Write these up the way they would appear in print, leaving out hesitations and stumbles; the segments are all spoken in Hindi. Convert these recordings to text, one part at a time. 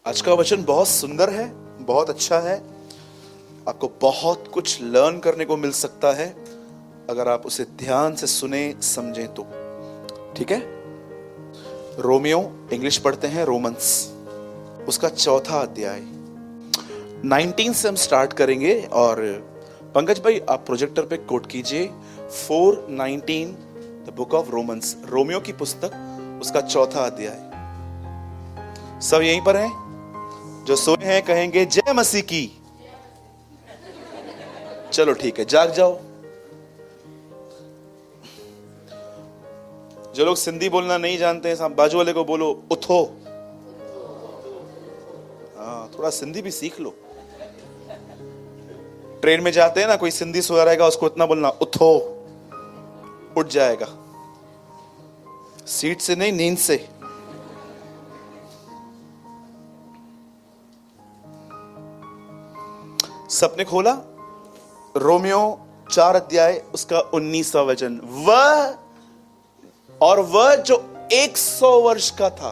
आज का वचन बहुत सुंदर है, बहुत अच्छा है। आपको बहुत कुछ लर्न करने को मिल सकता है अगर आप उसे ध्यान से सुने समझें तो। ठीक है, रोमियो, इंग्लिश पढ़ते हैं रोमन्स, उसका 4था अध्याय 19 से हम स्टार्ट करेंगे। और पंकज भाई आप प्रोजेक्टर पे कोट कीजिए 4:19 the book of Romans, Romeo की पुस्तक, उसका 4था अध्याय। सब यहीं पर हैं? जो सोए हैं कहेंगे जय मसीह की। चलो ठीक है, जाग जाओ। जो लोग सिंधी बोलना नहीं जानते हैं, बाजू वाले को बोलो उठो। हाँ, थोड़ा सिंधी भी सीख लो। ट्रेन में जाते हैं ना, कोई सिंधी सो रहेगा, उसको इतना बोलना उठो, उठ जाएगा। सीट से नहीं, नींद से। सबने खोला रोमियो 4 अध्याय उसका 19वां वचन। वह जो 100 वर्ष का था,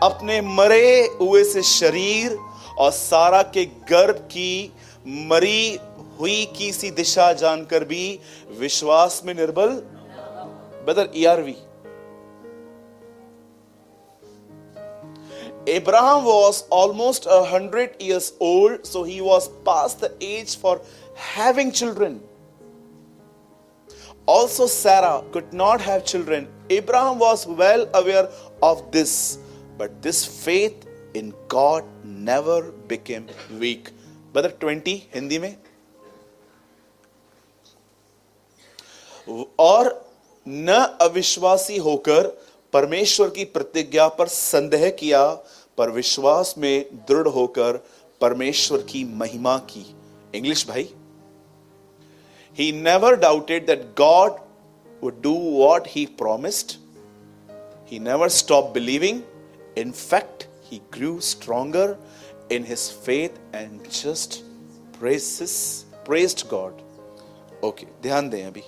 अपने मरे हुए से शरीर और सारा के गर्भ की मरी हुई की सी दिशा जानकर भी विश्वास में निर्बल, बदल ERV। Abraham was almost 100 years old, so he was past the age for having children. Also, Sarah could not have children. Abraham was well aware of this, but this faith in God never became weak. Brother 20 Hindi में। और न अविश्वासी होकर परमेश्वर की प्रतिज्ञा पर संदेह किया, पर विश्वास में दृढ़ होकर परमेश्वर की महिमा की। इंग्लिश भाई, he never doubted that God would do what he promised. He never stopped believing. In fact, he grew stronger in his faith and just praised God. Okay, ध्यान दें अभी।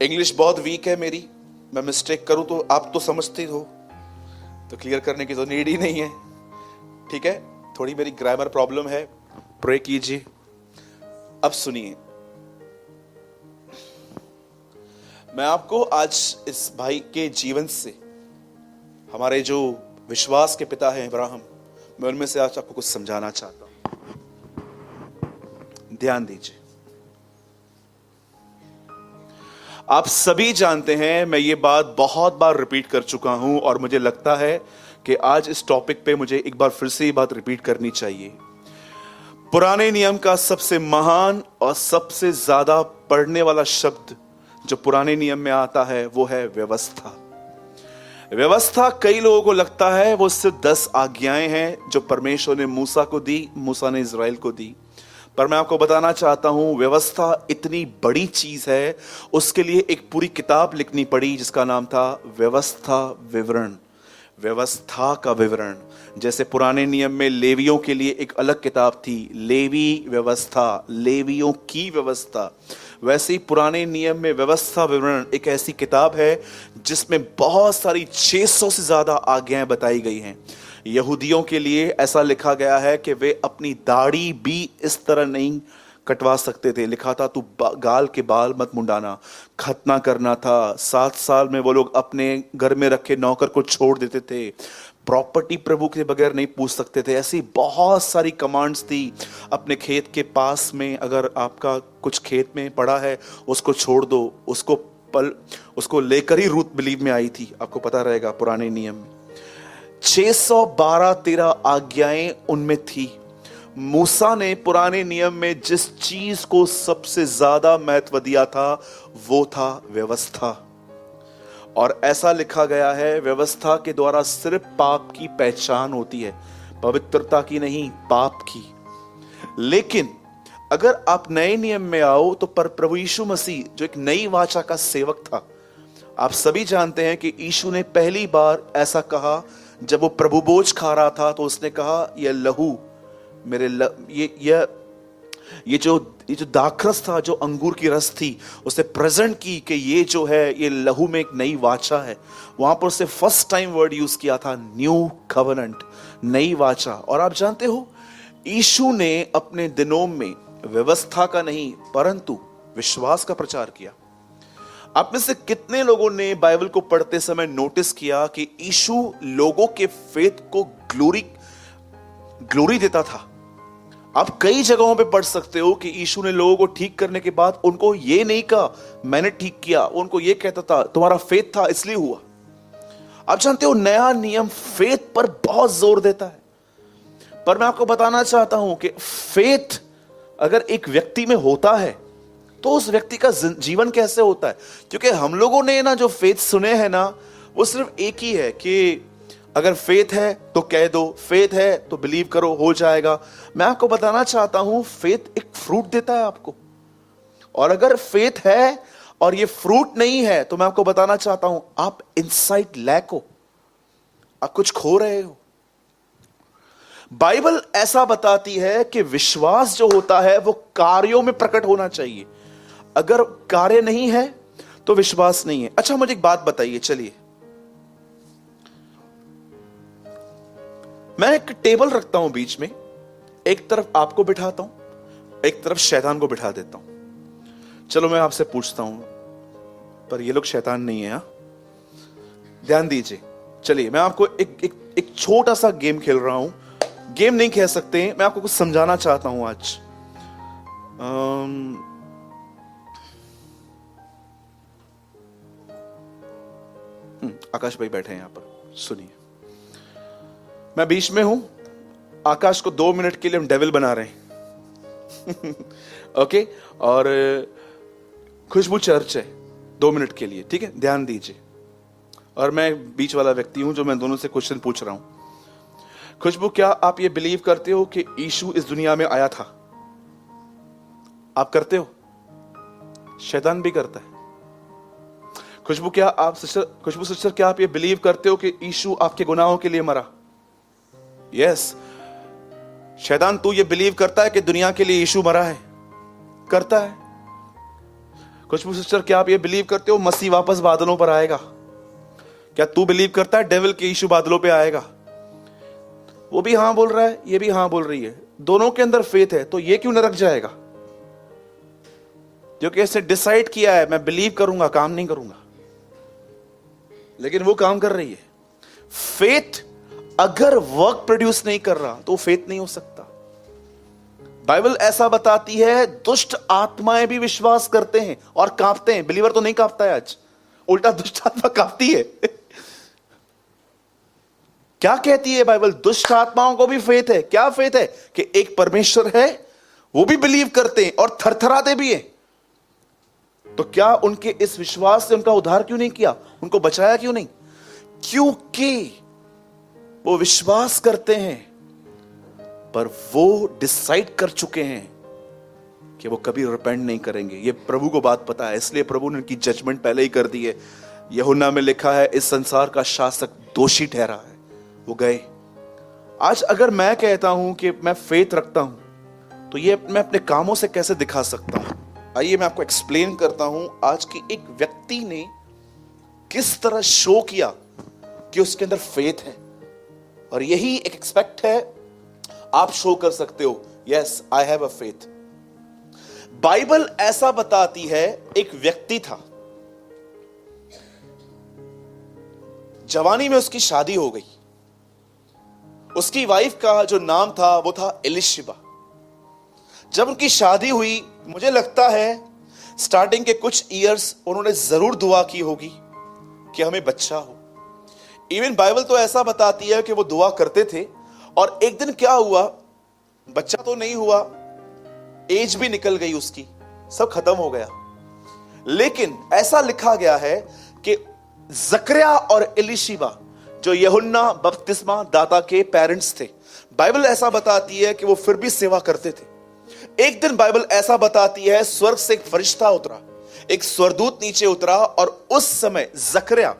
इंग्लिश बहुत वीक है मेरी, मैं मिस्टेक करूं तो आप तो समझते हो, तो क्लियर करने की तो नीड ही नहीं है। ठीक है, थोड़ी मेरी ग्रामर प्रॉब्लम है, प्रे कीजिए। अब सुनिए, मैं आपको आज इस भाई के जीवन से, हमारे जो विश्वास के पिता हैं अब्राहम, मैं उनमें से आज आपको कुछ समझाना चाहता हूं। ध्यान दीजिए। आप सभी जानते हैं, मैं ये बात बहुत बार रिपीट कर चुका हूं और मुझे लगता है कि आज इस टॉपिक पे मुझे एक बार फिर से ये बात रिपीट करनी चाहिए। पुराने नियम का सबसे महान और सबसे ज्यादा पढ़ने वाला शब्द जो पुराने नियम में आता है वो है व्यवस्था। व्यवस्था कई लोगों को लगता है वो सिर्फ 10 आज्ञाएं हैं जो परमेश्वर ने मूसा को दी, मूसा ने इज़राइल को दी। पर मैं आपको बताना चाहता हूं, व्यवस्था इतनी बड़ी चीज है, उसके लिए एक पूरी किताब लिखनी पड़ी जिसका नाम था व्यवस्था विवरण, व्यवस्था का विवरण। जैसे पुराने नियम में लेवियों के लिए एक अलग किताब थी, लेवी व्यवस्था, लेवियों की व्यवस्था, वैसे ही पुराने नियम में व्यवस्था विवरण एक ऐसी किताब है जिसमें बहुत सारी 600 से ज्यादा आज्ञाएं बताई गई हैं। यहूदियों के लिए ऐसा लिखा गया है कि वे अपनी दाढ़ी भी इस तरह नहीं कटवा सकते थे। लिखा था तू गाल के बाल मत मुंडाना। खतना करना था, 7 साल में वो लोग अपने घर में रखे नौकर को छोड़ देते थे। प्रॉपर्टी प्रभु के बगैर नहीं पूछ सकते थे। ऐसी बहुत सारी कमांड्स थी। अपने खेत के पास में अगर आपका कुछ खेत में पड़ा है उसको छोड़ दो, उसको लेकर ही रूत बिलीव में आई थी, आपको पता रहेगा पुराने नियम में। 612-13 आज्ञाएं उनमें थी। मूसा ने पुराने नियम में जिस चीज को सबसे ज्यादा महत्व दिया था वो था व्यवस्था। और ऐसा लिखा गया है, व्यवस्था के द्वारा सिर्फ पाप की पहचान होती है, पवित्रता की नहीं, पाप की। लेकिन अगर आप नए नियम में आओ तो प्रभु यीशु मसीह जो एक नई वाचा का सेवक था, आप सभी जानते हैं कि यीशु ने पहली बार ऐसा कहा जब वो प्रभु भोज खा रहा था, तो उसने कहा यह लहू मेरे ये जो दाखरस था, जो अंगूर की रस थी, उसने प्रेजेंट की कि ये जो है ये लहू में एक नई वाचा है। वहां पर उसने फर्स्ट टाइम वर्ड यूज किया था न्यू कवेनेंट, नई वाचा। और आप जानते हो यीशु ने अपने दिनों में व्यवस्था का नहीं परंतु विश्वास का प्रचार किया। आप में से कितने लोगों ने बाइबल को पढ़ते समय नोटिस किया कि यीशु लोगों के फेथ को ग्लोरी देता था। आप कई जगहों पे पढ़ सकते हो कि यीशु ने लोगों को ठीक करने के बाद उनको ये नहीं कहा मैंने ठीक किया, उनको ये कहता था तुम्हारा फेथ था इसलिए हुआ। आप जानते हो नया नियम फेथ पर बहुत जोर देता है। पर मैं आपको बताना चाहता हूं कि फेथ अगर एक व्यक्ति में होता है तो उस व्यक्ति का जीवन कैसे होता है। क्योंकि हम लोगों ने ना जो फेथ सुने हैं ना, वो सिर्फ एक ही है कि अगर फेथ है तो कह दो, फेथ है तो बिलीव करो, हो जाएगा। मैं आपको बताना चाहता हूं फेथ एक फ्रूट देता है आपको। और अगर फेथ है और ये फ्रूट नहीं है तो मैं आपको बताना चाहता हूं आप इनसाइड लैक हो, आप कुछ खो रहे हो। बाइबल ऐसा बताती है कि विश्वास जो होता है वो कार्यों में प्रकट होना चाहिए। अगर कार्य नहीं है तो विश्वास नहीं है। अच्छा मुझे एक बात बताइए, चलिए मैं एक टेबल रखता हूं बीच में, एक तरफ आपको बिठाता हूं, एक तरफ शैतान को बिठा देता हूं। चलो मैं आपसे पूछता हूं, पर ये लोग शैतान नहीं है, हा? ध्यान दीजिए। चलिए मैं आपको एक छोटा सा गेम खेल रहा हूं। गेम नहीं कह सकते, मैं आपको कुछ समझाना चाहता हूं आज। आकाश भाई बैठे हैं यहां पर, सुनिए। मैं बीच में हूं, आकाश को 2 मिनट के लिए हम डेविल बना रहे हैं ओके। और खुशबू चर्च है 2 मिनट के लिए, ठीक है, ध्यान दीजिए। और मैं बीच वाला व्यक्ति हूं जो मैं दोनों से क्वेश्चन पूछ रहा हूं। खुशबू, क्या आप ये बिलीव करते हो कि यीशु इस दुनिया में आया था? आप करते हो? शैतान भी करता है। खुशबू सिस्टर, क्या आप ये बिलीव करते हो कि यीशु आपके गुनाहों के लिए मरा? यस। शैतान तू ये बिलीव करता है कि दुनिया के लिए यीशु मरा है? करता है। खुशबू सिस्टर, क्या आप ये बिलीव करते हो मसीह वापस बादलों पर आएगा? क्या तू बिलीव करता है डेविल के यीशु बादलों पे आएगा? वो भी हां बोल रहा है, ये भी हां बोल रही है, दोनों के अंदर फेथ है, तो ये क्यों नरक जाएगा? क्योंकि इसने डिसाइड किया है मैं बिलीव करूंगा, काम नहीं करूंगा, लेकिन वो काम कर रही है। फेथ अगर वर्क प्रोड्यूस नहीं कर रहा तो फेथ नहीं हो सकता। बाइबल ऐसा बताती है दुष्ट आत्माएं भी विश्वास करते हैं और कांपते हैं। बिलीवर तो नहीं कांपता है आज, उल्टा दुष्ट आत्मा कांपती है क्या कहती है बाइबल? दुष्ट आत्माओं को भी फेथ है। क्या फेथ है? कि एक परमेश्वर है, वो भी बिलीव करते हैं और थरथराते भी हैं। तो क्या उनके इस विश्वास से उनका उद्धार क्यों नहीं किया? उनको बचाया क्यों नहीं? क्योंकि वो विश्वास करते हैं, पर वो डिसाइड कर चुके हैं कि वो कभी रिपेंट नहीं करेंगे। ये प्रभु को बात पता है, इसलिए प्रभु ने उनकी जजमेंट पहले ही कर दी है। यूहन्ना में लिखा है इस संसार का शासक दोषी ठहरा है, वो गए। आज अगर मैं कहता हूं कि मैं फेथ रखता हूं तो ये मैं अपने कामों से कैसे दिखा सकता हूं? आइए मैं आपको एक्सप्लेन करता हूं आज की एक व्यक्ति ने किस तरह शो किया कि उसके अंदर फेथ है। और यही एक एक्सपेक्ट है आप शो कर सकते हो, yes I have a faith. Bible ऐसा बताती है एक व्यक्ति था, जवानी में उसकी शादी हो गई। उसकी वाइफ का जो नाम था वो था एलिशिबा। जब उनकी शादी हुई, मुझे लगता है स्टार्टिंग के कुछ ईयर्स उन्होंने जरूर दुआ की होगी कि हमें बच्चा हो। इवन बाइबल तो ऐसा बताती है कि वो दुआ करते थे। और एक दिन क्या हुआ, बच्चा तो नहीं हुआ, एज भी निकल गई उसकी, सब खत्म हो गया। लेकिन ऐसा लिखा गया है कि जकरिया और एलिशिबा जो यूहन्ना बपतिस्मा दाता के पेरेंट्स थे, बाइबल ऐसा बताती है कि वो फिर भी सेवा करते थे। एक दिन बाइबल ऐसा बताती है स्वर्ग से एक फरिश्ता उतरा, एक स्वर्गदूत नीचे उतरा, और उस समय जकरिया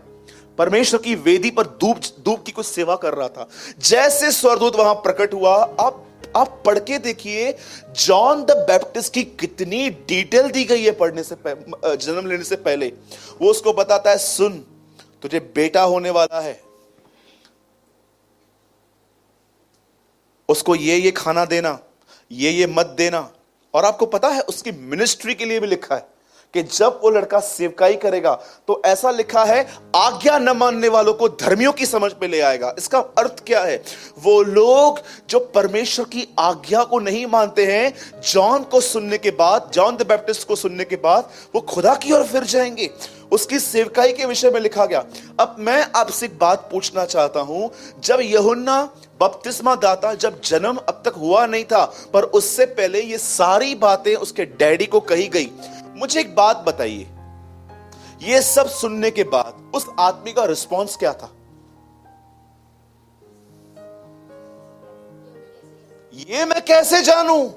परमेश्वर की वेदी पर धूप की कुछ सेवा कर रहा था। जैसे स्वर्गदूत वहां प्रकट हुआ, अब आप पढ़ के देखिए जॉन द बैप्टिस्ट की कितनी डिटेल दी गई है पढ़ने से जन्म लेने से पहले। वो उसको बताता है, सुन तुझे बेटा होने वाला है, उसको ये खाना देना, ये मत देना। और आपको पता है उसकी मिनिस्ट्री के लिए भी लिखा है कि जब वो लड़का सेवकाई करेगा तो ऐसा लिखा है, आज्ञा न मानने वालों को धर्मियों की समझ पे ले आएगा। इसका अर्थ क्या है? वो लोग जो परमेश्वर की आज्ञा को नहीं मानते हैं, जॉन को सुनने के बाद, जॉन द बैप्टिस्ट को सुनने के बाद वो खुदा की ओर फिर जाएंगे। उसकी सेवकाई के विषय में लिखा गया। अब मैं आपसे एक बात पूछना चाहता हूं, जब यूहन्ना बपतिस्मा दाता जब जन्म अब तक हुआ नहीं था, पर उससे पहले ये सारी बातें उसके डैडी को कही गई, मुझे एक बात बताइए, ये सब सुनने के बाद उस आदमी का रिस्पॉन्स क्या था? ये मैं कैसे जानूं?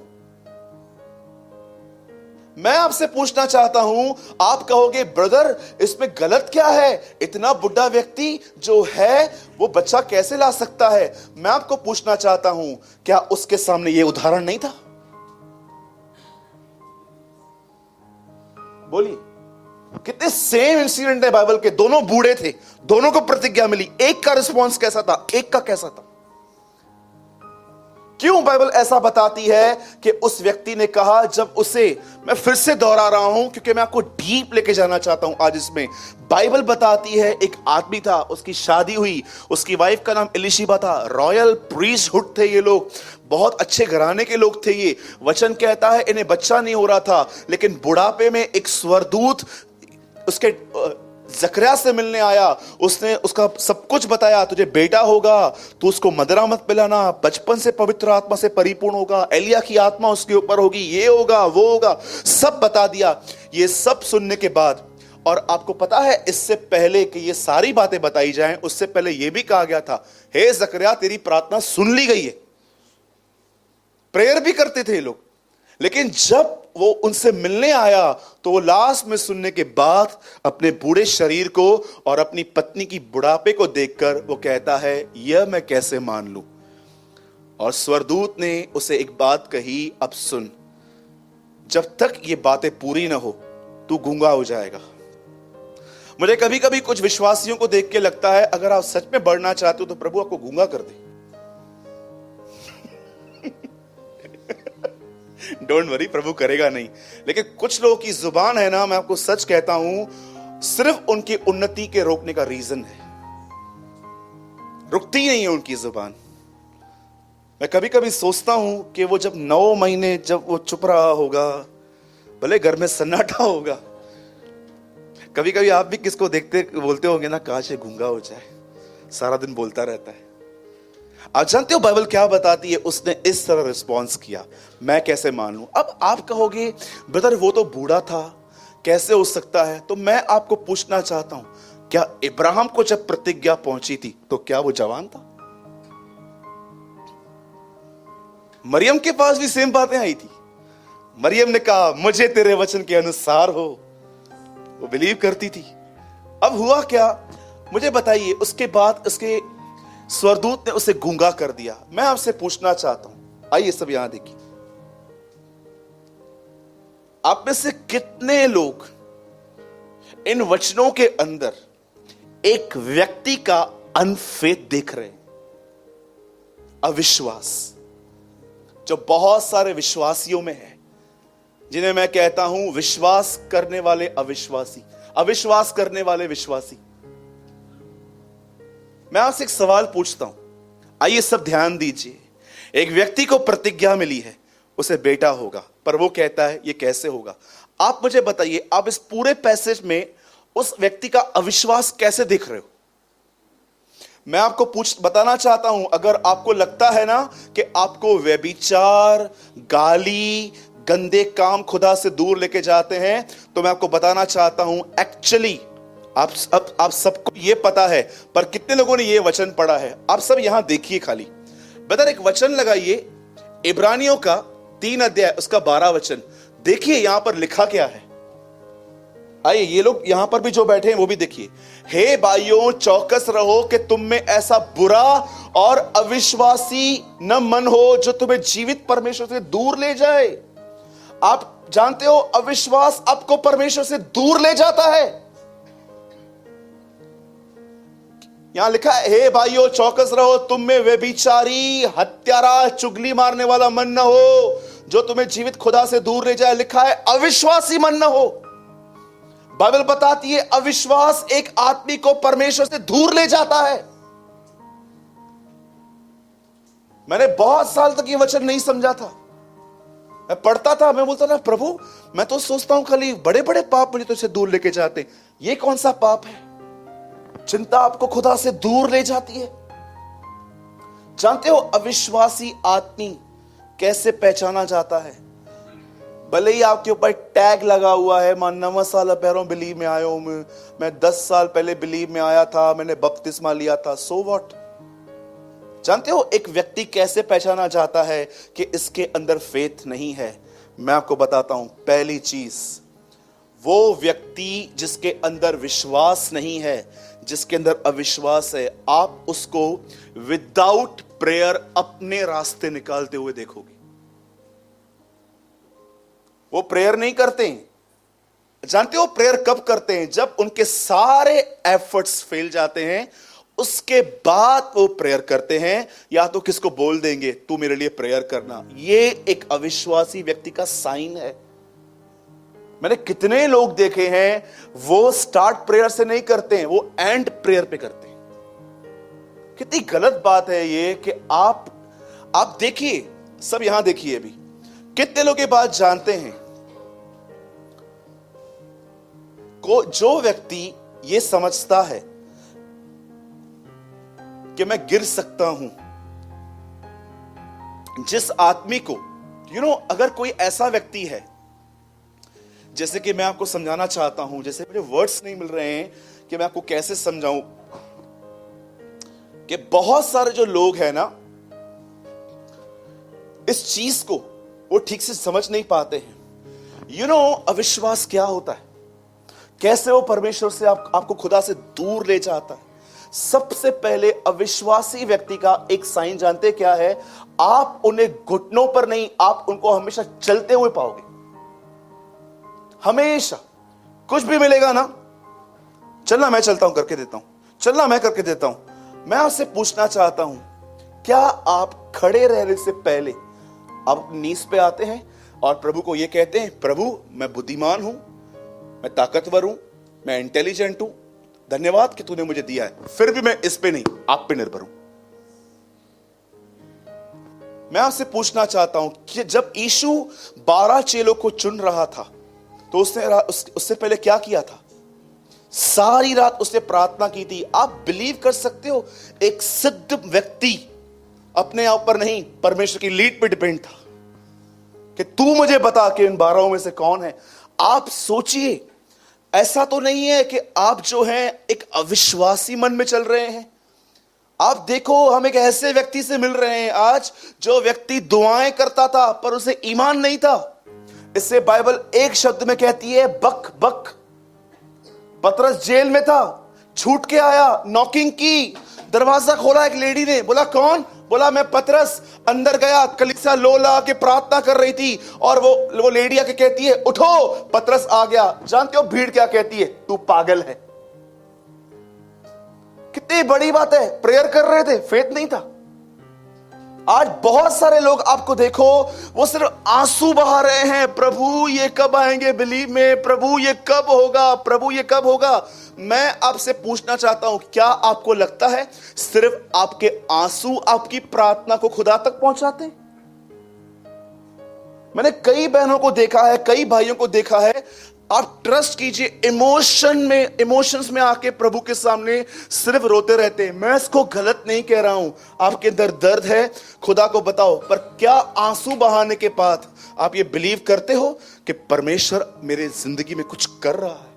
मैं आपसे पूछना चाहता हूं, आप कहोगे ब्रदर इसमें गलत क्या है, इतना बुढ़ा व्यक्ति जो है वो बच्चा कैसे ला सकता है? मैं आपको पूछना चाहता हूं, क्या उसके सामने ये उदाहरण नहीं था? बोलिए, कितने सेम इंसिडेंट है बाइबल के, दोनों बूढ़े थे, दोनों को प्रतिज्ञा मिली, एक का रिस्पॉन्स कैसा था, एक का कैसा था? क्यों बाइबल ऐसा बताती है कि उस व्यक्ति ने कहा, जब उसे, मैं फिर से दोहरा रहा हूं क्योंकि मैं आपको डीप लेके जाना चाहता हूं आज इसमें। बाइबल बताती है एक आदमी था, उसकी शादी हुई, उसकी वाइफ का नाम एलिशिबा था, रॉयल प्रीस्टहुड थे ये लोग, बहुत अच्छे घराने के लोग थे ये। वचन कहता है इन्हें बच्चा नहीं हो रहा था, लेकिन बुढ़ापे में एक स्वर्गदूत उसके जकरिया से मिलने आया, उसने उसका सब कुछ बताया, तुझे बेटा होगा, तू उसको मदिरा मत पिलाना, बचपन से पवित्र आत्मा से परिपूर्ण होगा, एलिया की आत्मा उसके ऊपर होगी, ये होगा वो होगा, सब बता दिया। ये सब सुनने के बाद, और आपको पता है इससे पहले कि ये सारी बातें बताई जाएं, उससे पहले ये भी कहा गया था, हे जकरिया तेरी प्रार्थना सुन ली गई है। प्रेयर भी करते थे लोग, लेकिन जब वो उनसे मिलने आया तो वो लास्ट में सुनने के बाद अपने बूढ़े शरीर को और अपनी पत्नी की बुढ़ापे को देखकर वो कहता है, यह मैं कैसे मान लूं? और स्वर्गदूत ने उसे एक बात कही, अब सुन, जब तक ये बातें पूरी ना हो तू गूंगा हो जाएगा। मुझे कभी कभी कुछ विश्वासियों को देख के लगता है, अगर आप सच में बढ़ना चाहते हो तो प्रभु आपको गूंगा कर दे। डोंट वरी, प्रभु करेगा नहीं, लेकिन कुछ लोगों की जुबान है ना, मैं आपको सच कहता हूं, सिर्फ उनकी उन्नति के रोकने का रीजन है, रुकती नहीं है उनकी जुबान। मैं कभी कभी सोचता हूं कि वो जब 9 महीने जब वो चुप रहा होगा, भले घर में सन्नाटा होगा, कभी कभी आप भी किसको देखते बोलते होंगे ना, काश ये गूंगा हो जाए, सारा दिन बोलता रहता है। आप जानते हो बाइबल क्या बताती है? उसने इस तरह रिस्पॉन्स किया, मैं कैसे मान लूं? अब आप कहोगे ब्रदर वो तो बूढ़ा था, कैसे हो सकता है? तो मैं आपको पूछना चाहता हूं, क्या इब्राहिम को जब प्रतिज्ञा पहुंची थी तो क्या वो जवान था? मरियम के पास भी सेम बातें आई थी। मरियम ने कहा मुझे तेरे वचन के अनुसार हो, वो बिलीव करती थी। अब हुआ क्या, मुझे बताइए? उसके बाद उसके स्वर्गदूत ने उसे गूंगा कर दिया। मैं आपसे पूछना चाहता हूं, आइए सब यहां देखिए, आप में से कितने लोग इन वचनों के अंदर एक व्यक्ति का अनफेथ देख रहे हैं? अविश्वास, जो बहुत सारे विश्वासियों में है, जिन्हें मैं कहता हूं विश्वास करने वाले अविश्वासी, अविश्वास करने वाले विश्वासी। मैं आपसे एक सवाल पूछता हूं, आइए सब ध्यान दीजिए। एक व्यक्ति को प्रतिज्ञा मिली है, उसे बेटा होगा, पर वो कहता है ये कैसे होगा? आप मुझे बताइए, आप इस पूरे पैसेज में उस व्यक्ति का अविश्वास कैसे देख रहे हो? मैं आपको बताना चाहता हूं, अगर आपको लगता है ना कि आपको व्यभिचार, गाली, गंदे काम खुदा से दूर लेके जाते हैं, तो मैं आपको बताना चाहता हूं एक्चुअली आप सबको ये पता है, पर कितने लोगों ने ये वचन पढ़ा है? आप सब यहां देखिए खाली, बदर एक वचन लगाइए, इब्रानियों का 3 अध्याय उसका 12 वचन। देखिए यहां पर लिखा क्या है। आइए ये लोग यहां पर भी जो बैठे हैं वो भी देखिए। हे भाइयों चौकस रहो कि तुम में ऐसा बुरा और अविश्वासी न मन हो जो तुम्हें जीवित परमेश्वर से दूर ले जाए। आप जानते हो अविश्वास आपको परमेश्वर से दूर ले जाता है। यहां लिखा है हे भाइयों चौकस रहो तुम में व्यभिचारी हत्यारा चुगली मारने वाला मन न हो जो तुम्हें जीवित खुदा से दूर ले जाए। लिखा है अविश्वासी मन न हो। बाइबल बताती है अविश्वास एक आदमी को परमेश्वर से दूर ले जाता है। मैंने बहुत साल तक ये वचन नहीं समझा था। मैं पढ़ता था, मैं बोलता था प्रभु मैं तो सोचता हूं खाली बड़े बड़े पाप मुझे तुझसे दूर लेके जाते हैं, ये कौन सा पाप है? चिंता आपको खुदा से दूर ले जाती है। जानते हो अविश्वासी आदमी कैसे पहचाना जाता है? भले ही आपके ऊपर टैग लगा हुआ है, मैं 9 साल पैरों बिलीव में आया हूं, मैं 10 साल पहले बिलीव में आया था, मैंने बपतिस्मा लिया था, सो व्हाट? जानते हो एक व्यक्ति कैसे पहचाना जाता है कि इसके अंदर फेथ नहीं है? मैं आपको बताता हूं। पहली चीज, वो व्यक्ति जिसके अंदर विश्वास नहीं है, जिसके अंदर अविश्वास है, आप उसको विदाउट प्रेयर अपने रास्ते निकालते हुए देखोगे। वो प्रेयर नहीं करते हैं। जानते हो प्रेयर कब करते हैं? जब उनके सारे एफर्ट्स फेल जाते हैं, उसके बाद वो प्रेयर करते हैं। या तो किसको बोल देंगे तू मेरे लिए प्रेयर करना। ये एक अविश्वासी व्यक्ति का साइन है। मैंने कितने लोग देखे हैं वो स्टार्ट प्रेयर से नहीं करते हैं, वो एंड प्रेयर पे करते हैं। कितनी गलत बात है ये कि आप देखिए, सब यहां देखिए, अभी कितने लोग ये बात जानते हैं को जो व्यक्ति ये समझता है कि मैं गिर सकता हूं, जिस आदमी को अगर कोई ऐसा व्यक्ति है, जैसे कि मैं आपको समझाना चाहता हूं, जैसे मेरे वर्ड्स नहीं मिल रहे हैं कि मैं आपको कैसे समझाऊं, कि बहुत सारे जो लोग हैं ना इस चीज को वो ठीक से समझ नहीं पाते हैं। अविश्वास क्या होता है, कैसे वो परमेश्वर से आपको खुदा से दूर ले जाता है। सबसे पहले अविश्वासी व्यक्ति का एक साइन जानते क्या है? आप उन्हें घुटनों पर नहीं, आप उनको हमेशा चलते हुए पाओगे। हमेशा कुछ भी मिलेगा ना, चलना मैं चलता हूं करके देता हूं, चलना मैं करके देता हूं। मैं आपसे पूछना चाहता हूं, क्या आप खड़े रहने से पहले आप नीस पे आते हैं और प्रभु को यह कहते हैं प्रभु मैं बुद्धिमान हूं, मैं ताकतवर हूं, मैं इंटेलिजेंट हूं, धन्यवाद कि तूने मुझे दिया है, फिर भी मैं इस पे नहीं आप पे निर्भर हूं। मैं आपसे पूछना चाहता हूं कि जब यीशु 12 चेलों को चुन रहा था तो उससे पहले क्या किया था? सारी रात उसने प्रार्थना की थी। आप बिलीव कर सकते हो एक सिद्ध व्यक्ति अपने आप पर नहीं, परमेश्वर की लीड पे डिपेंड था कि तू मुझे बता कि इन 12 में से कौन है। आप सोचिए, ऐसा तो नहीं है कि आप जो हैं एक अविश्वासी मन में चल रहे हैं। आप देखो हम एक ऐसे व्यक्ति से मिल रहे हैं आज जो व्यक्ति दुआएं करता था पर उसे ईमान नहीं था। इससे बाइबल एक शब्द में कहती है बक बक। पतरस जेल में था, छूट के आया, नॉकिंग की, दरवाजा खोला, एक लेडी ने बोला कौन? बोला मैं पतरस। अंदर गया, कलीसिया लोला के प्रार्थना कर रही थी और वो लेडी आके कहती है उठो, पतरस आ गया। जानते हो भीड़ क्या कहती है? तू पागल है। कितनी बड़ी बात है, प्रेयर कर रहे थे, फेथ नहीं था। आज बहुत सारे लोग आपको देखो वो सिर्फ आंसू बहा रहे हैं, प्रभु ये कब आएंगे बिलीव में, प्रभु ये कब होगा, प्रभु ये कब होगा। मैं आपसे पूछना चाहता हूं, क्या आपको लगता है सिर्फ आपके आंसू आपकी प्रार्थना को खुदा तक पहुंचाते हैं? मैंने कई बहनों को देखा है, कई भाइयों को देखा है, आप ट्रस्ट कीजिए इमोशंस में आके प्रभु के सामने सिर्फ रोते रहते हैं। मैं इसको गलत नहीं कह रहा हूं, आपके अंदर दर्द है, खुदा को बताओ, पर क्या आंसू बहाने के बाद आप ये बिलीव करते हो कि परमेश्वर मेरे जिंदगी में कुछ कर रहा है?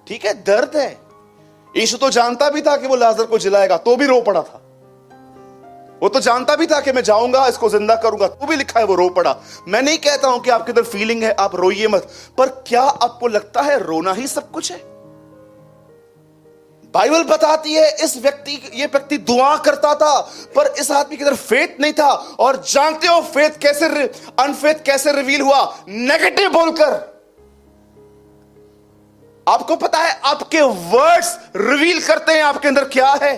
ठीक है, दर्द है। यीशु तो जानता भी था कि वो लाजर को जिलाएगा, तो भी रो पड़ा था। वो तो जानता भी था कि मैं जाऊंगा, इसको जिंदा करूंगा, तो भी लिखा है वो रो पड़ा। मैं नहीं कहता हूं कि आपके अंदर फीलिंग है, आप रोइए मत, पर क्या आपको लगता है रोना ही सब कुछ है? बाइबल बताती है ये व्यक्ति दुआ करता था, पर इस आदमी के अंदर फेथ नहीं था। और जानते हो अनफेथ कैसे रिवील हुआ? नेगेटिव बोलकर। आपको पता है आपके वर्ड्स रिवील करते हैं आपके अंदर क्या है।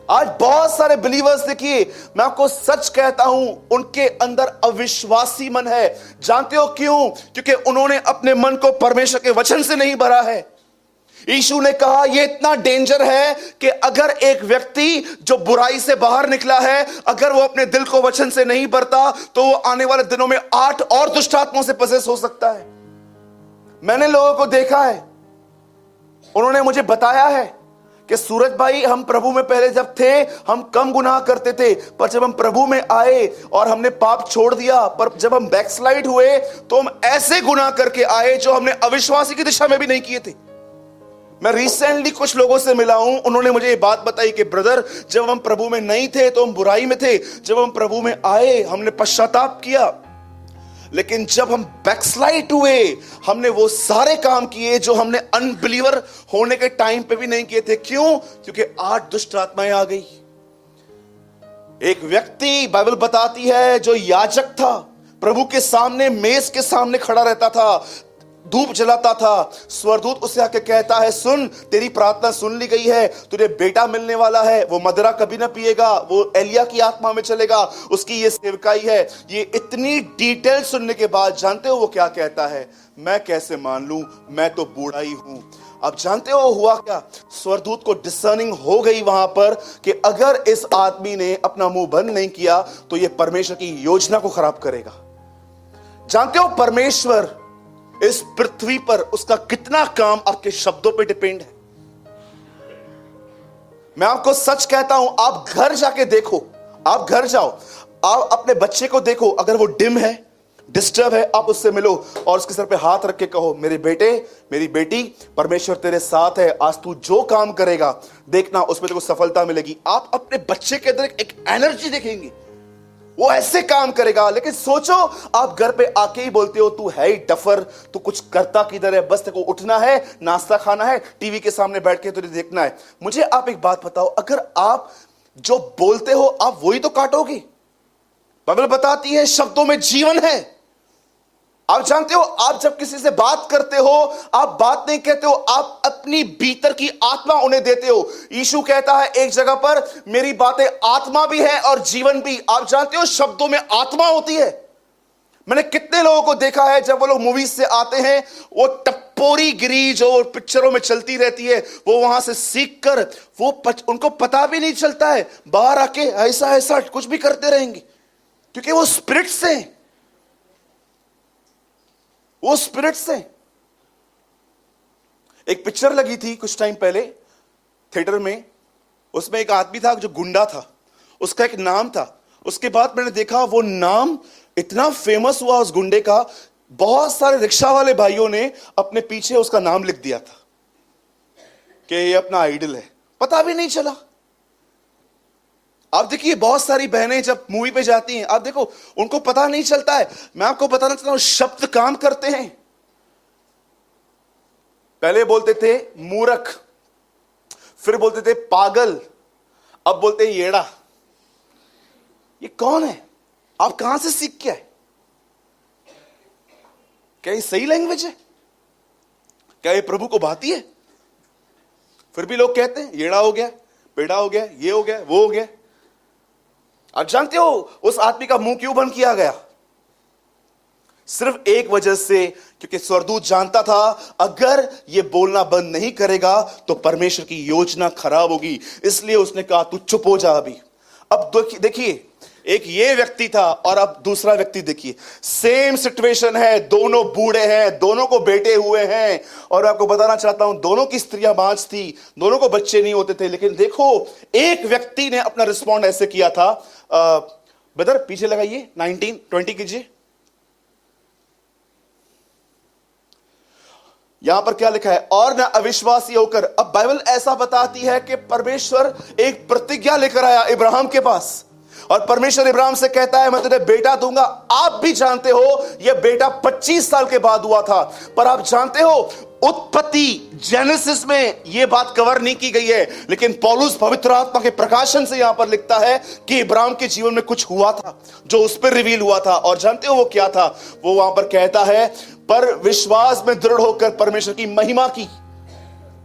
आज बहुत सारे बिलीवर्स, देखिए मैं आपको सच कहता हूं, उनके अंदर अविश्वासी मन है। जानते हो क्यों? क्योंकि उन्होंने अपने मन को परमेश्वर के वचन से नहीं भरा है। यीशु ने कहा यह इतना डेंजर है कि अगर एक व्यक्ति जो बुराई से बाहर निकला है, अगर वो अपने दिल को वचन से नहीं भरता, तो वो आने वाले दिनों में 8 और दुष्ट आत्माओं से पसेस हो सकता है। मैंने लोगों को देखा है, उन्होंने मुझे बताया है कि सूरज भाई, हम प्रभु में पहले जब थे हम कम गुनाह करते थे, पर जब हम प्रभु में आए और हमने पाप छोड़ दिया, पर जब हम बैकस्लाइड हुए तो हम ऐसे गुनाह करके आए जो हमने अविश्वासी की दिशा में भी नहीं किए थे। मैं रिसेंटली कुछ लोगों से मिला हूं, उन्होंने मुझे ये बात बताई कि ब्रदर, जब हम प्रभु में नहीं थे तो हम बुराई में थे, जब हम प्रभु में आए हमने पश्चाताप किया, लेकिन जब हम बैकस्लाइड हुए हमने वो सारे काम किए जो हमने अनबिलीवर होने के टाइम पे भी नहीं किए थे। क्यों? क्योंकि 8 दुष्ट आत्माएं आ गई। एक व्यक्ति, बाइबल बताती है, जो याजक था, प्रभु के सामने मेज के सामने खड़ा रहता था, धूप जलाता था। स्वर्गदूत उससे आके कहता है, सुन, तेरी प्रार्थना सुन ली गई है, तुझे बेटा मिलने वाला है, वो मदिरा कभी ना पिएगा, वो एलिया की आत्मा में चलेगा, उसकी ये सेवकाई है। ये इतनी डिटेल सुनने के बाद जानते हो वो क्या कहता है? मैं कैसे मान लूं, मैं तो बूढ़ा ही हूं। अब जानते हो हुआ क्या? स्वर्गदूत को डिसर्निंग हो गई वहां पर कि अगर इस आदमी ने अपना मुंह बंद नहीं किया तो ये परमेश्वर की योजना को खराब करेगा। जानते हो परमेश्वर इस पृथ्वी पर उसका कितना काम आपके शब्दों पे डिपेंड है। मैं आपको सच कहता हूं, आप घर जाके देखो, आप घर जाओ, आप अपने बच्चे को देखो, अगर वो डिम है, डिस्टर्ब है, आप उससे मिलो और उसके सर पे हाथ रख के कहो, मेरे बेटे, मेरी बेटी, परमेश्वर तेरे साथ है, आज तू जो काम करेगा देखना उसमें तेरे को सफलता मिलेगी। आप अपने बच्चे के अंदर एक एनर्जी देखेंगे, वो ऐसे काम करेगा। लेकिन सोचो, आप घर पे आके ही बोलते हो, तू है ही डफर, तू कुछ करता किधर है, बस तेरे को उठना है, नाश्ता खाना है, टीवी के सामने बैठ के तुझे देखना है। मुझे आप एक बात बताओ, अगर आप जो बोलते हो आप वही तो काटोगे। बाइबल बताती है शब्दों में जीवन है। आप जानते हो, आप जब किसी से बात करते हो, आप बात नहीं कहते हो, आप अपनी भीतर की आत्मा उन्हें देते हो। यीशु कहता है एक जगह पर, मेरी बातें आत्मा भी है और जीवन भी। आप जानते हो शब्दों में आत्मा होती है। मैंने कितने लोगों को देखा है, जब वो लोग मूवीज से आते हैं, वो टप्पोरी गिरी जो पिक्चरों में चलती रहती है, वो वहां से सीख कर उनको पता भी नहीं चलता है, बाहर आके ऐसा ऐसा कुछ भी करते रहेंगे, क्योंकि वो स्पिरिट से, वो स्पिरिट से। एक पिक्चर लगी थी कुछ टाइम पहले थिएटर में, उसमें एक आदमी था जो गुंडा था, उसका एक नाम था। उसके बाद मैंने देखा वो नाम इतना फेमस हुआ उस गुंडे का, बहुत सारे रिक्शा वाले भाइयों ने अपने पीछे उसका नाम लिख दिया था कि ये अपना आइडल है, पता भी नहीं चला। आप देखिए बहुत सारी बहनें जब मूवी पे जाती हैं, आप देखो उनको पता नहीं चलता है। मैं आपको बताना चाहता हूं, शब्द काम करते हैं। पहले बोलते थे मूर्ख, फिर बोलते थे पागल, अब बोलते हैं येड़ा। ये कौन है? आप कहां से सीख के आए? क्या ये सही लैंग्वेज है? क्या ये प्रभु को भाती है? फिर भी लोग कहते हैं येड़ा हो गया, पेड़ा हो गया, ये हो गया, वो हो गया। आप जानते हो उस आदमी का मुंह क्यों बंद किया गया? सिर्फ एक वजह से, क्योंकि स्वर्गदूत जानता था अगर ये बोलना बंद नहीं करेगा तो परमेश्वर की योजना खराब होगी। इसलिए उसने कहा तू चुप हो जा अभी। अब देखिए, एक ये व्यक्ति था और अब दूसरा व्यक्ति देखिए, सेम सिचुएशन है, दोनों बूढ़े हैं, दोनों को बेटे हुए हैं। और आपको बताना चाहता हूं, दोनों की स्त्रियां बांझ थी, दोनों को बच्चे नहीं होते थे। लेकिन देखो, एक व्यक्ति ने अपना रिस्पॉन्ड ऐसे किया था। ब्रदर पीछे लगाइए, 19-20 कीजिए। यहां पर क्या लिखा है, और न अविश्वासी होकर। अब बाइबल ऐसा बताती है कि परमेश्वर एक प्रतिज्ञा लेकर आया इब्राहिम के पास, और परमेश्वर इब्राहिम से कहता है मैं तुझे बेटा दूंगा। आप भी जानते हो यह बेटा 25 साल के बाद हुआ था, पर आप जानते हो उत्पत्ति जेनेसिस में यह बात कवर नहीं की गई है, लेकिन पौलुस पवित्र आत्मा के प्रकाशन से यहां पर लिखता है कि इब्राहिम के जीवन में कुछ हुआ था जो उस पर रिवील हुआ था। और जानते हो वो क्या था? वो वहां पर कहता है, पर विश्वास में दृढ़ होकर परमेश्वर की महिमा की।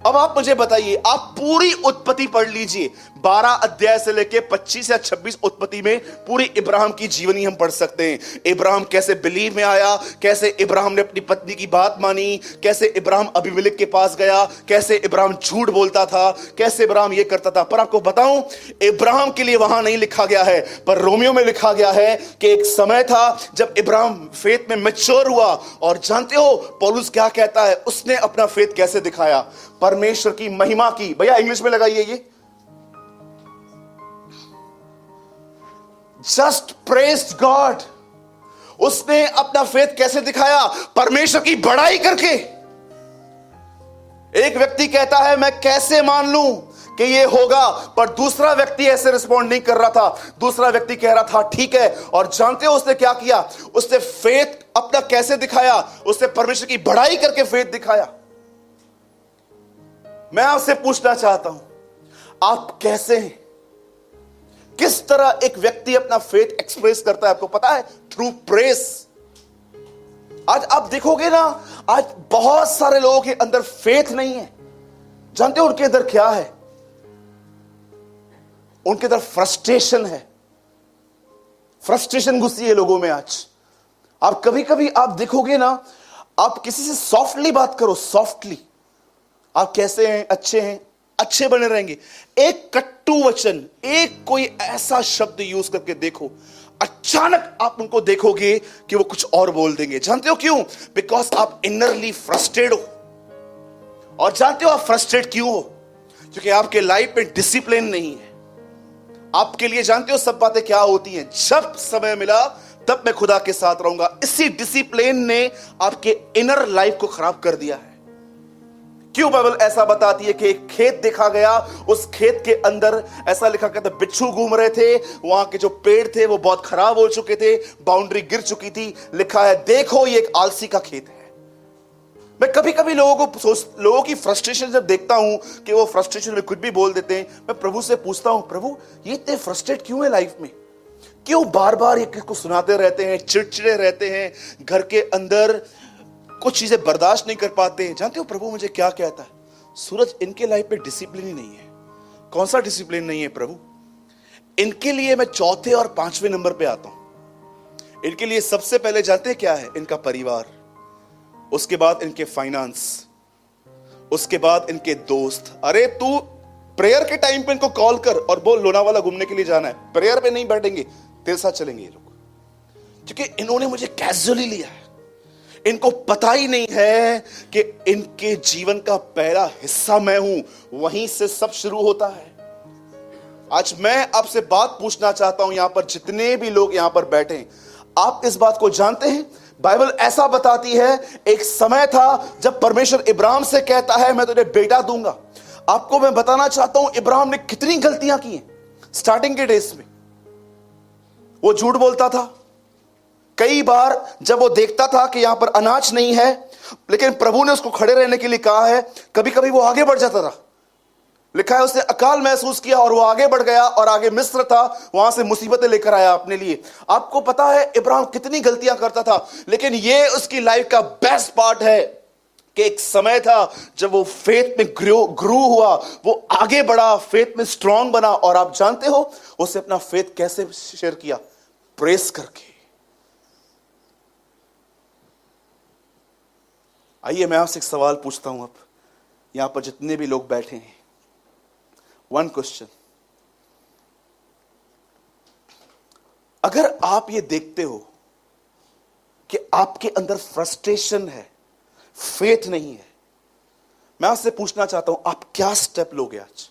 अब आप मुझे बताइए, आप पूरी उत्पत्ति पढ़ लीजिए, 12 अध्याय से लेके 25 या 26 उत्पत्ति में पूरी इब्राहिम की जीवनी हम पढ़ सकते हैं। इब्राहिम कैसे बिलीव में आया, कैसे इब्राहिम ने अपनी पत्नी की बात मानी, कैसे इब्राहिम अबीमेलेक के पास गया, कैसे इब्राहिम झूठ बोलता था, कैसे इब्राहिम ये करता था। पर आपको बताऊं, इब्राहिम के लिए वहां नहीं लिखा गया है, पर रोमियो में लिखा गया है कि एक समय था जब इब्राहिम फेथ में मैच्योर हुआ। और जानते हो पौलुस क्या कहता है, उसने अपना फेथ कैसे दिखाया? परमेश्वर की महिमा की। भैया इंग्लिश में लगाइए ये, जस्ट प्रेज्ड गॉड। उसने अपना फेथ कैसे दिखाया? परमेश्वर की बड़ाई करके। एक व्यक्ति कहता है मैं कैसे मान लूं कि ये होगा, पर दूसरा व्यक्ति ऐसे रिस्पॉन्ड नहीं कर रहा था। दूसरा व्यक्ति कह रहा था ठीक है। और जानते हो उसने क्या किया? उसने फेथ अपना कैसे दिखाया? उसने परमेश्वर की बड़ाई करके फेथ दिखाया। मैं आपसे पूछना चाहता हूं, आप कैसे हैं? किस तरह एक व्यक्ति अपना फेथ एक्सप्रेस करता है? आपको पता है? Through press. आज आप देखोगे ना, आज बहुत सारे लोगों के अंदर फेथ नहीं है। जानते हो उनके अंदर क्या है? उनके अंदर फ्रस्ट्रेशन है। फ्रस्ट्रेशन घुसी है लोगों में आज। आप कभी कभी आप देखोगे ना, आप किसी से सॉफ्टली बात करो, सॉफ्टली, आप कैसे हैं, अच्छे हैं, अच्छे बने रहेंगे। एक कट्टू वचन, एक कोई ऐसा शब्द यूज करके देखो, अचानक आप उनको देखोगे कि वो कुछ और बोल देंगे। जानते हो क्यों? बिकॉज आप इनरली फ्रस्ट्रेट हो। और जानते हो आप फ्रस्ट्रेट क्यों हो? क्योंकि आपके लाइफ में डिसिप्लिन नहीं है। आपके लिए जानते हो सब बातें क्या होती हैं? जब समय मिला तब मैं खुदा के साथ रहूंगा। इसी डिसिप्लिन ने आपके इनर लाइफ को खराब कर दिया है। क्यों बाइबल ऐसा बताती है कि एक खेत देखा गया, उस खेत के अंदर ऐसा लिखा गया था बिच्छू घूम रहे थे, वहां के जो पेड़ थे वो बहुत खराब हो चुके थे, बाउंड्री गिर चुकी थी। लिखा है देखो ये एक आलसी का खेत है। मैं कभी कभी लोगों की फ्रस्ट्रेशन जब देखता हूं कि वो फ्रस्ट्रेशन में कुछ भी बोल देते हैं, मैं प्रभु से पूछता हूं, प्रभु ये इतने फ्रस्ट्रेट क्यों है लाइफ में? क्यों बार बार ये किसको सुनाते रहते हैं, चिड़चिड़े रहते हैं, घर के अंदर कुछ चीजें बर्दाश्त नहीं कर पाते हैं? जानते हो प्रभु मुझे क्या कहता है? सूरज, इनके लाइफ में डिसिप्लिन ही नहीं है। कौन सा डिसिप्लिन नहीं है प्रभु? इनके लिए मैं चौथे और 5वें नंबर पे आता हूं। इनके लिए सबसे पहले जानते हैं क्या है? इनका परिवार, उसके बाद इनके फाइनेंस, उसके बाद इनके दोस्त। अरे तू प्रेयर के टाइम पे इनको कॉल कर और बोल लोनावाला घूमने के लिए जाना है, प्रेयर पे नहीं बैठेंगे, तेरे साथ चलेंगे ये लोग। क्योंकि इन्होंने मुझे कैजुअली लिया है। इनको पता ही नहीं है कि इनके जीवन का पहला हिस्सा मैं हूं, वहीं से सब शुरू होता है। आज मैं आपसे बात पूछना चाहता हूं, यहां पर जितने भी लोग यहां पर बैठे हैं, आप इस बात को जानते हैं? बाइबल ऐसा बताती है एक समय था जब परमेश्वर इब्राहिम से कहता है मैं तुझे बेटा दूंगा। आपको मैं बताना चाहता हूं इब्राहिम ने कितनी गलतियां की हैं स्टार्टिंग के डेज में। वो झूठ बोलता था। कई बार जब वो देखता था कि यहां पर अनाज नहीं है, लेकिन प्रभु ने उसको खड़े रहने के लिए कहा है, कभी कभी वो आगे बढ़ जाता था। लिखा है उसने अकाल महसूस किया और वो आगे बढ़ गया, और आगे मिस्र था, वहां से मुसीबतें लेकर आया अपने लिए। आपको पता है इब्राहिम कितनी गलतियां करता था, लेकिन ये उसकी लाइफ का बेस्ट पार्ट है कि एक समय था जब वो फेथ में ग्रू हुआ, वो आगे बढ़ा, फेथ में स्ट्रांग बना। और आप जानते हो उसने अपना फेथ कैसे शेयर किया? प्रेस करके। आइए मैं आपसे एक सवाल पूछता हूं। अब यहां पर जितने भी लोग बैठे हैं, वन क्वेश्चन, अगर आप ये देखते हो कि आपके अंदर फ्रस्ट्रेशन है, फेथ नहीं है, मैं आपसे पूछना चाहता हूं आप क्या स्टेप लोगे आज?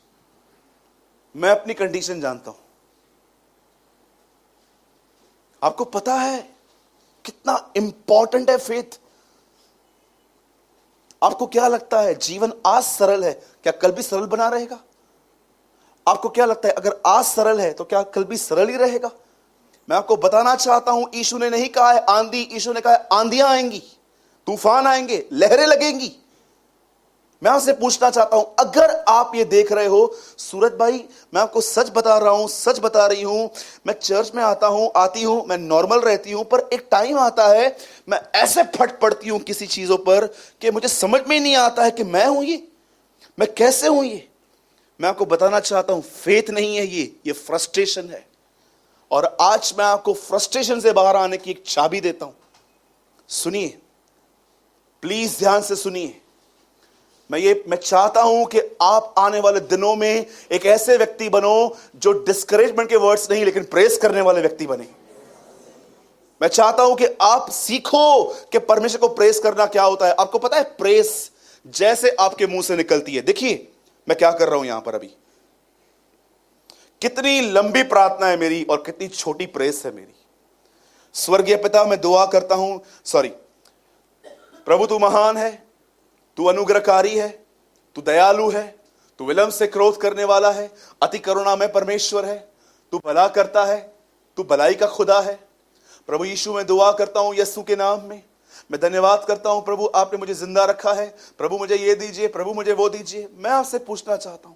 मैं अपनी कंडीशन जानता हूं। आपको पता है कितना इंपॉर्टेंट है फेथ? आपको क्या लगता है जीवन आज सरल है, क्या कल भी सरल बना रहेगा? आपको क्या लगता है अगर आज सरल है तो क्या कल भी सरल ही रहेगा? मैं आपको बताना चाहता हूं, यीशु ने नहीं कहा है आंधी, यीशु ने कहा है आंधियां आएंगी, तूफान आएंगे, लहरें लगेंगी। मैं आपसे पूछना चाहता हूं, अगर आप ये देख रहे हो, सूरज भाई मैं आपको सच बता रहा हूं, सच बता रही हूं, मैं चर्च में आती हूं, मैं नॉर्मल रहती हूं, पर एक टाइम आता है मैं ऐसे फट पड़ती हूं किसी चीजों पर कि मुझे समझ में नहीं आता है कि मैं हूं ये, मैं कैसे हूं ये। मैं आपको बताना चाहता हूं, फेथ नहीं है ये फ्रस्ट्रेशन है। और आज मैं आपको फ्रस्ट्रेशन से बाहर आने की एक चाबी देता हूं। सुनिए, प्लीज ध्यान से सुनिए। मैं चाहता हूं कि आप आने वाले दिनों में एक ऐसे व्यक्ति बनो जो डिस्करेजमेंट के वर्ड्स नहीं लेकिन प्रेस करने वाले व्यक्ति बने। मैं चाहता हूं कि आप सीखो कि परमेश्वर को प्रेस करना क्या होता है। आपको पता है प्रेस जैसे आपके मुंह से निकलती है, देखिए मैं क्या कर रहा हूं यहां पर अभी, कितनी लंबी प्रार्थना है मेरी और कितनी छोटी प्रेस है मेरी। स्वर्गीय पिता, मैं दुआ करता हूं, प्रभु तू महान है, तू अनुग्रहकारी है, तू दयालु है, तू विलंब से क्रोध करने वाला है, अति करुणा में परमेश्वर है, तू भला करता है, तू भलाई का खुदा है। प्रभु यीशु मैं दुआ करता हूं यीशु के नाम में, मैं धन्यवाद करता हूं प्रभु, आपने मुझे जिंदा रखा है। प्रभु मुझे ये दीजिए, प्रभु मुझे वो दीजिए। मैं आपसे पूछना चाहता हूं,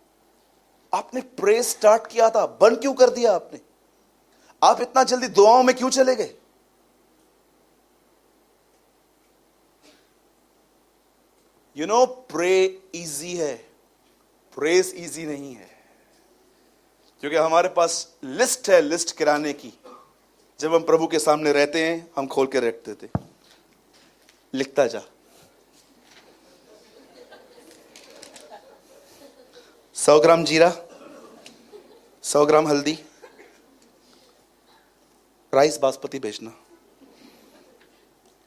आपने प्रेयर स्टार्ट किया था, बंद क्यों कर दिया आपने? आप इतना जल्दी दुआओं में क्यों चले गए? प्रे इजी है, प्रेस इजी नहीं है, क्योंकि हमारे पास लिस्ट है, लिस्ट किराने की। जब हम प्रभु के सामने रहते हैं हम खोल के रख देते, लिखता जा, 100 ग्राम जीरा, 100 ग्राम हल्दी, राइस बासमती भेजना,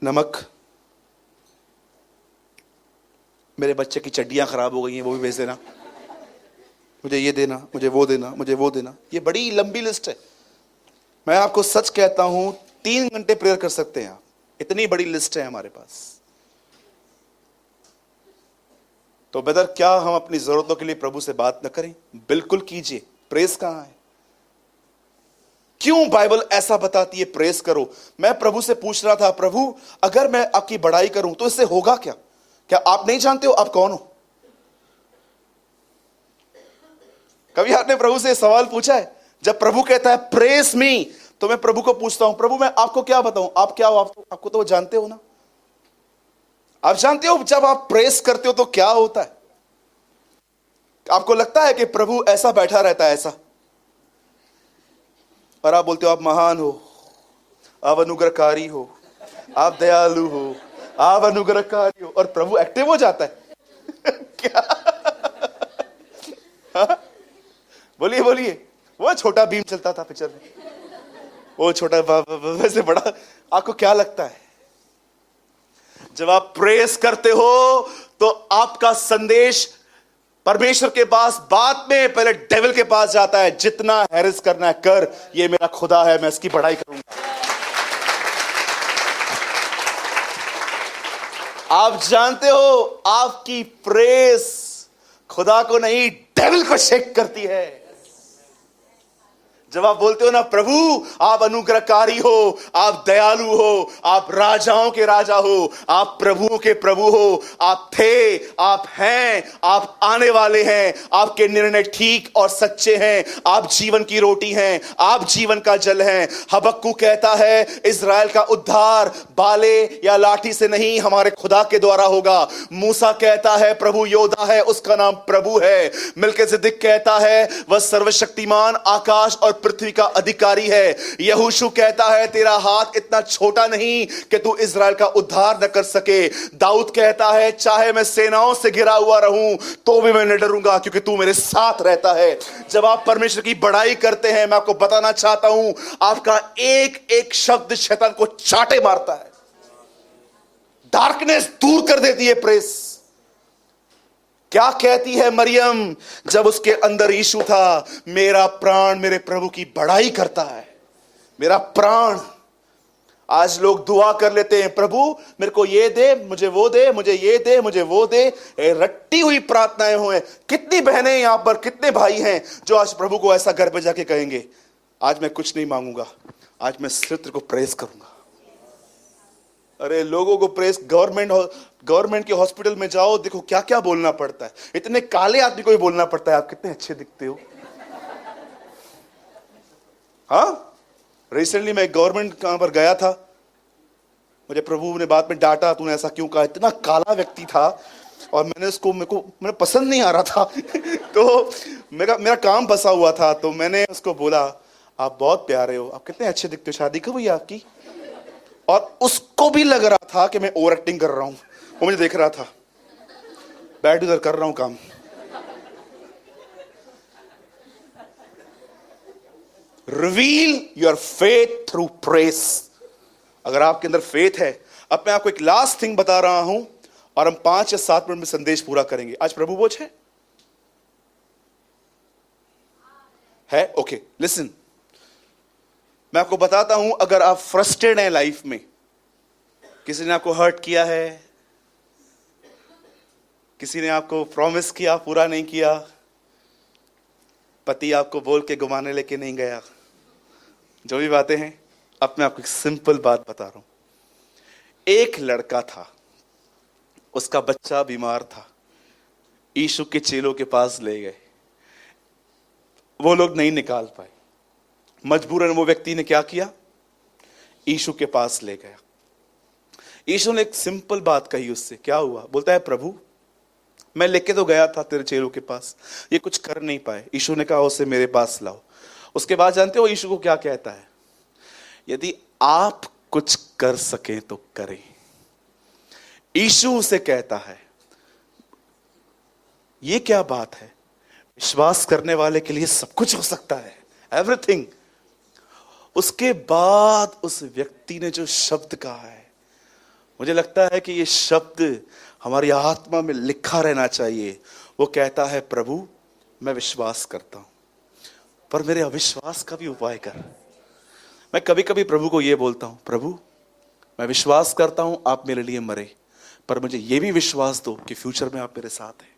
नमक, मेरे बच्चे की चड्डियां खराब हो गई हैं वो भी भेज देना, मुझे ये देना, मुझे वो देना, मुझे वो देना। ये बड़ी लंबी लिस्ट है। मैं आपको सच कहता हूं 3 घंटे प्रेयर कर सकते हैं आप, इतनी बड़ी लिस्ट है हमारे पास। तो बेहतर क्या हम अपनी जरूरतों के लिए प्रभु से बात न करें? बिल्कुल कीजिए। प्रेस कहां है? क्यों बाइबल ऐसा बताती है प्रेस करो? मैं प्रभु से पूछ रहा था, प्रभु अगर मैं आपकी बड़ाई करूं तो इससे होगा क्या? क्या आप नहीं जानते हो आप कौन हो? कभी आपने प्रभु से सवाल पूछा है? जब प्रभु कहता है प्रेस मी, तो मैं प्रभु को पूछता हूं, प्रभु मैं आपको क्या बताऊं? आप क्या हो? आपको तो जानते हो ना, आप जानते हो जब आप प्रेस करते हो तो क्या होता है। आपको लगता है कि प्रभु ऐसा बैठा रहता है ऐसा, और आप बोलते हो आप महान हो, आप अनुग्रहकारी हो, आप दयालु हो, आप अनुग्रहकारी हो, और प्रभु एक्टिव हो जाता है क्या? बोलिए बोलिए। वो छोटा भीम चलता था पिक्चर में, वो छोटा वैसे बड़ा। आपको क्या लगता है जब आप प्रेस करते हो तो आपका संदेश परमेश्वर के पास बाद में पहले डेविल के पास जाता है, जितना हैरिस करना है कर, ये मेरा खुदा है, मैं इसकी बड़ाई करूंगा। आप जानते हो आपकी प्रेस खुदा को नहीं डेविल को शेक करती है। जब आप बोलते हो ना प्रभु आप अनुग्रहकारी हो, आप दयालु हो, आप राजाओं के राजा हो, आप प्रभुओं के प्रभु हो, आप थे, आप हैं, आप आने वाले हैं, आपके निर्णय ठीक और सच्चे हैं, आप जीवन की रोटी हैं, आप जीवन का जल हैं। हबक्कू कहता है इज़राइल का उद्धार बाले या लाठी से नहीं हमारे खुदा के द्वारा होगा। मूसा कहता है प्रभु योद्धा है, उसका नाम प्रभु है। मिल्किसेदेक कहता है वह सर्वशक्तिमान आकाश और पृथ्वी का अधिकारी है। यहोशू कहता है तेरा हाथ इतना छोटा नहीं कि तू इज़राइल का उद्धार न कर सके। दाऊद कहता है चाहे मैं सेनाओं से घिरा हुआ रहूं तो भी मैं न डरूंगा क्योंकि तू मेरे साथ रहता है। जब आप परमेश्वर की बड़ाई करते हैं, मैं आपको बताना चाहता हूं आपका एक एक शब्द शैतान को चाटे मारता है, डार्कनेस दूर कर देती है प्रेस। क्या कहती है मरियम जब उसके अंदर यीशु था, मेरा प्राण मेरे प्रभु की बड़ाई करता है, मेरा प्राण। आज लोग दुआ कर लेते हैं, प्रभु मेरे को ये दे, मुझे वो दे, मुझे ये दे, मुझे वो दे। रट्टी हुई प्रार्थनाएं हुए। कितनी बहनें यहां पर, कितने भाई हैं जो आज प्रभु को ऐसा घर पे जाके कहेंगे, आज मैं कुछ नहीं मांगूंगा, आज मैं सिर्फ तेरे को प्रेज करूंगा। अरे लोगों को प्रेस, गवर्नमेंट के हॉस्पिटल में जाओ, देखो क्या क्या बोलना पड़ता है। इतने काले आदमी को भी बोलना पड़ता है, आप कितने अच्छे दिखते हो। हाँ, रिसेंटली मैं गवर्नमेंट कहां पर गया था, मुझे प्रभु ने बाद में डांटा, तूने ऐसा क्यों कहा। इतना काला व्यक्ति था और मेरे पसंद नहीं आ रहा था तो मेरा काम फंसा हुआ था, तो मैंने उसको बोला, आप बहुत प्यारे हो, आप कितने अच्छे दिखते हो, शादी कब हुई आपकी। और उसको भी लग रहा था कि मैं ओवर एक्टिंग कर रहा हूं, वो मुझे देख रहा था, बैठ उधर कर रहा हूं काम। Reveal your faith through press. अगर आपके अंदर फेथ है, अब मैं आपको एक लास्ट थिंग बता रहा हूं और हम 5 या 7 मिनट में संदेश पूरा करेंगे। आज प्रभु भोज है ओके, लिसन, मैं आपको बताता हूं, अगर आप फ्रस्ट्रेटेड हैं लाइफ में, किसी ने आपको हर्ट किया है, किसी ने आपको प्रॉमिस किया, पूरा नहीं किया, पति आपको बोल के घुमाने लेके नहीं गया, जो भी बातें हैं, अब मैं आपको एक सिंपल बात बता रहा हूं। एक लड़का था, उसका बच्चा बीमार था, यीशु के चेलों के पास ले गए, वो लोग नहीं निकाल पाए, मजबूरन वो व्यक्ति ने क्या किया, यीशु के पास ले गया। यीशु ने एक सिंपल बात कही उससे, क्या हुआ, बोलता है, प्रभु मैं लेके तो गया था तेरे चेलों के पास, ये कुछ कर नहीं पाए। यीशु ने कहा उसे मेरे पास लाओ। उसके बाद जानते हो यीशु को क्या कहता है, यदि आप कुछ कर सकें तो करें। यीशु उसे कहता है, ये क्या बात है, विश्वास करने वाले के लिए सब कुछ हो सकता है, एवरीथिंग। उसके बाद उस व्यक्ति ने जो शब्द कहा है, मुझे लगता है कि ये शब्द हमारी आत्मा में लिखा रहना चाहिए। वो कहता है, प्रभु मैं विश्वास करता हूं, पर मेरे अविश्वास का भी उपाय कर। मैं कभी कभी प्रभु को ये बोलता हूं, प्रभु मैं विश्वास करता हूं आप मेरे लिए मरे, पर मुझे ये भी विश्वास दो कि फ्यूचर में आप मेरे साथ हैं।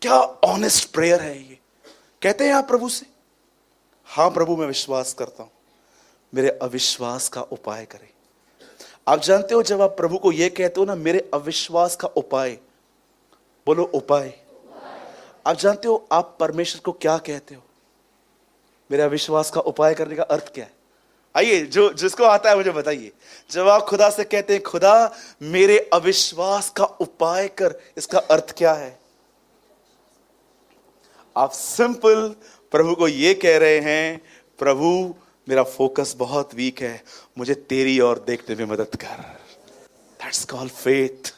क्या ऑनेस्ट प्रेयर है ये। कहते हैं आप प्रभु से, हां प्रभु मैं विश्वास करता हूं, मेरे अविश्वास का उपाय करें। आप जानते हो जब आप प्रभु को यह कहते हो ना, मेरे अविश्वास का उपाय, बोलो उपाय। आप जानते हो आप परमेश्वर को क्या कहते हो, मेरे अविश्वास का उपाय करने का अर्थ क्या है। आइए, जो जिसको आता है मुझे बताइए। जब आप खुदा से कहते हैं, खुदा मेरे अविश्वास का उपाय कर, इसका अर्थ क्या है। आप सिंपल प्रभु को यह कह रहे हैं, प्रभु मेरा फोकस बहुत वीक है, मुझे तेरी ओर देखने में मदद कर। That's called faith.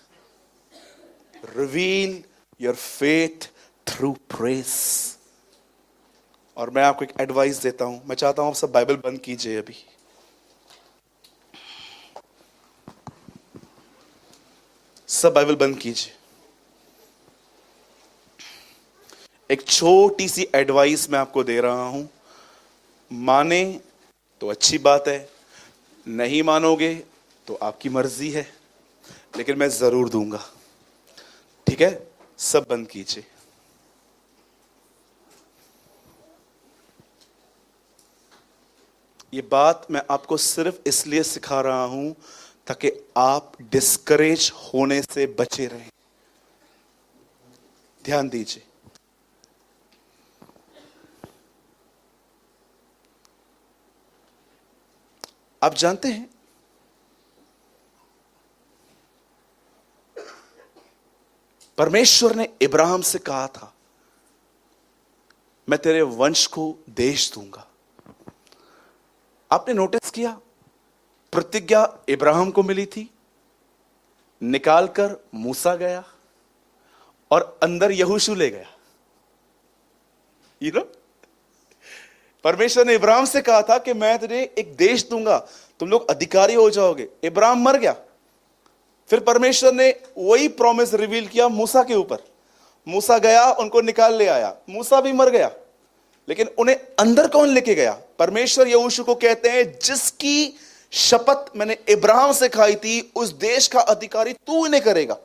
Reveal your faith through press. और मैं आपको एक एडवाइस देता हूं, मैं चाहता हूं आप सब बाइबल बंद कीजिए अभी। सब बाइबल बंद कीजिए। एक छोटी सी एडवाइस मैं आपको दे रहा हूं, माने तो अच्छी बात है, नहीं मानोगे तो आपकी मर्जी है, लेकिन मैं जरूर दूंगा। ठीक है, सब बंद कीजिए। ये बात मैं आपको सिर्फ इसलिए सिखा रहा हूं ताकि आप डिस्करेज होने से बचे रहें। ध्यान दीजिए। आप जानते हैं परमेश्वर ने इब्राहिम से कहा था, मैं तेरे वंश को देश दूंगा। आपने नोटिस किया, प्रतिज्ञा इब्राहिम को मिली थी, निकालकर मूसा गया और अंदर यहोशू ले गया। परमेश्वर ने इब्राहिम से कहा था कि मैं तुझे एक देश दूंगा, तुम लोग अधिकारी हो जाओगे। इब्राहिम मर गया, फिर परमेश्वर ने वही प्रॉमिस रिवील किया मूसा के ऊपर। मूसा गया, उनको निकाल ले आया, मूसा भी मर गया। लेकिन उन्हें अंदर कौन लेके गया? परमेश्वर यहोशू को कहते हैं, जिसकी शपथ मैंने इब्राहिम से खाई थी, उस देश का अधिकारी तू इन्हें करेगा।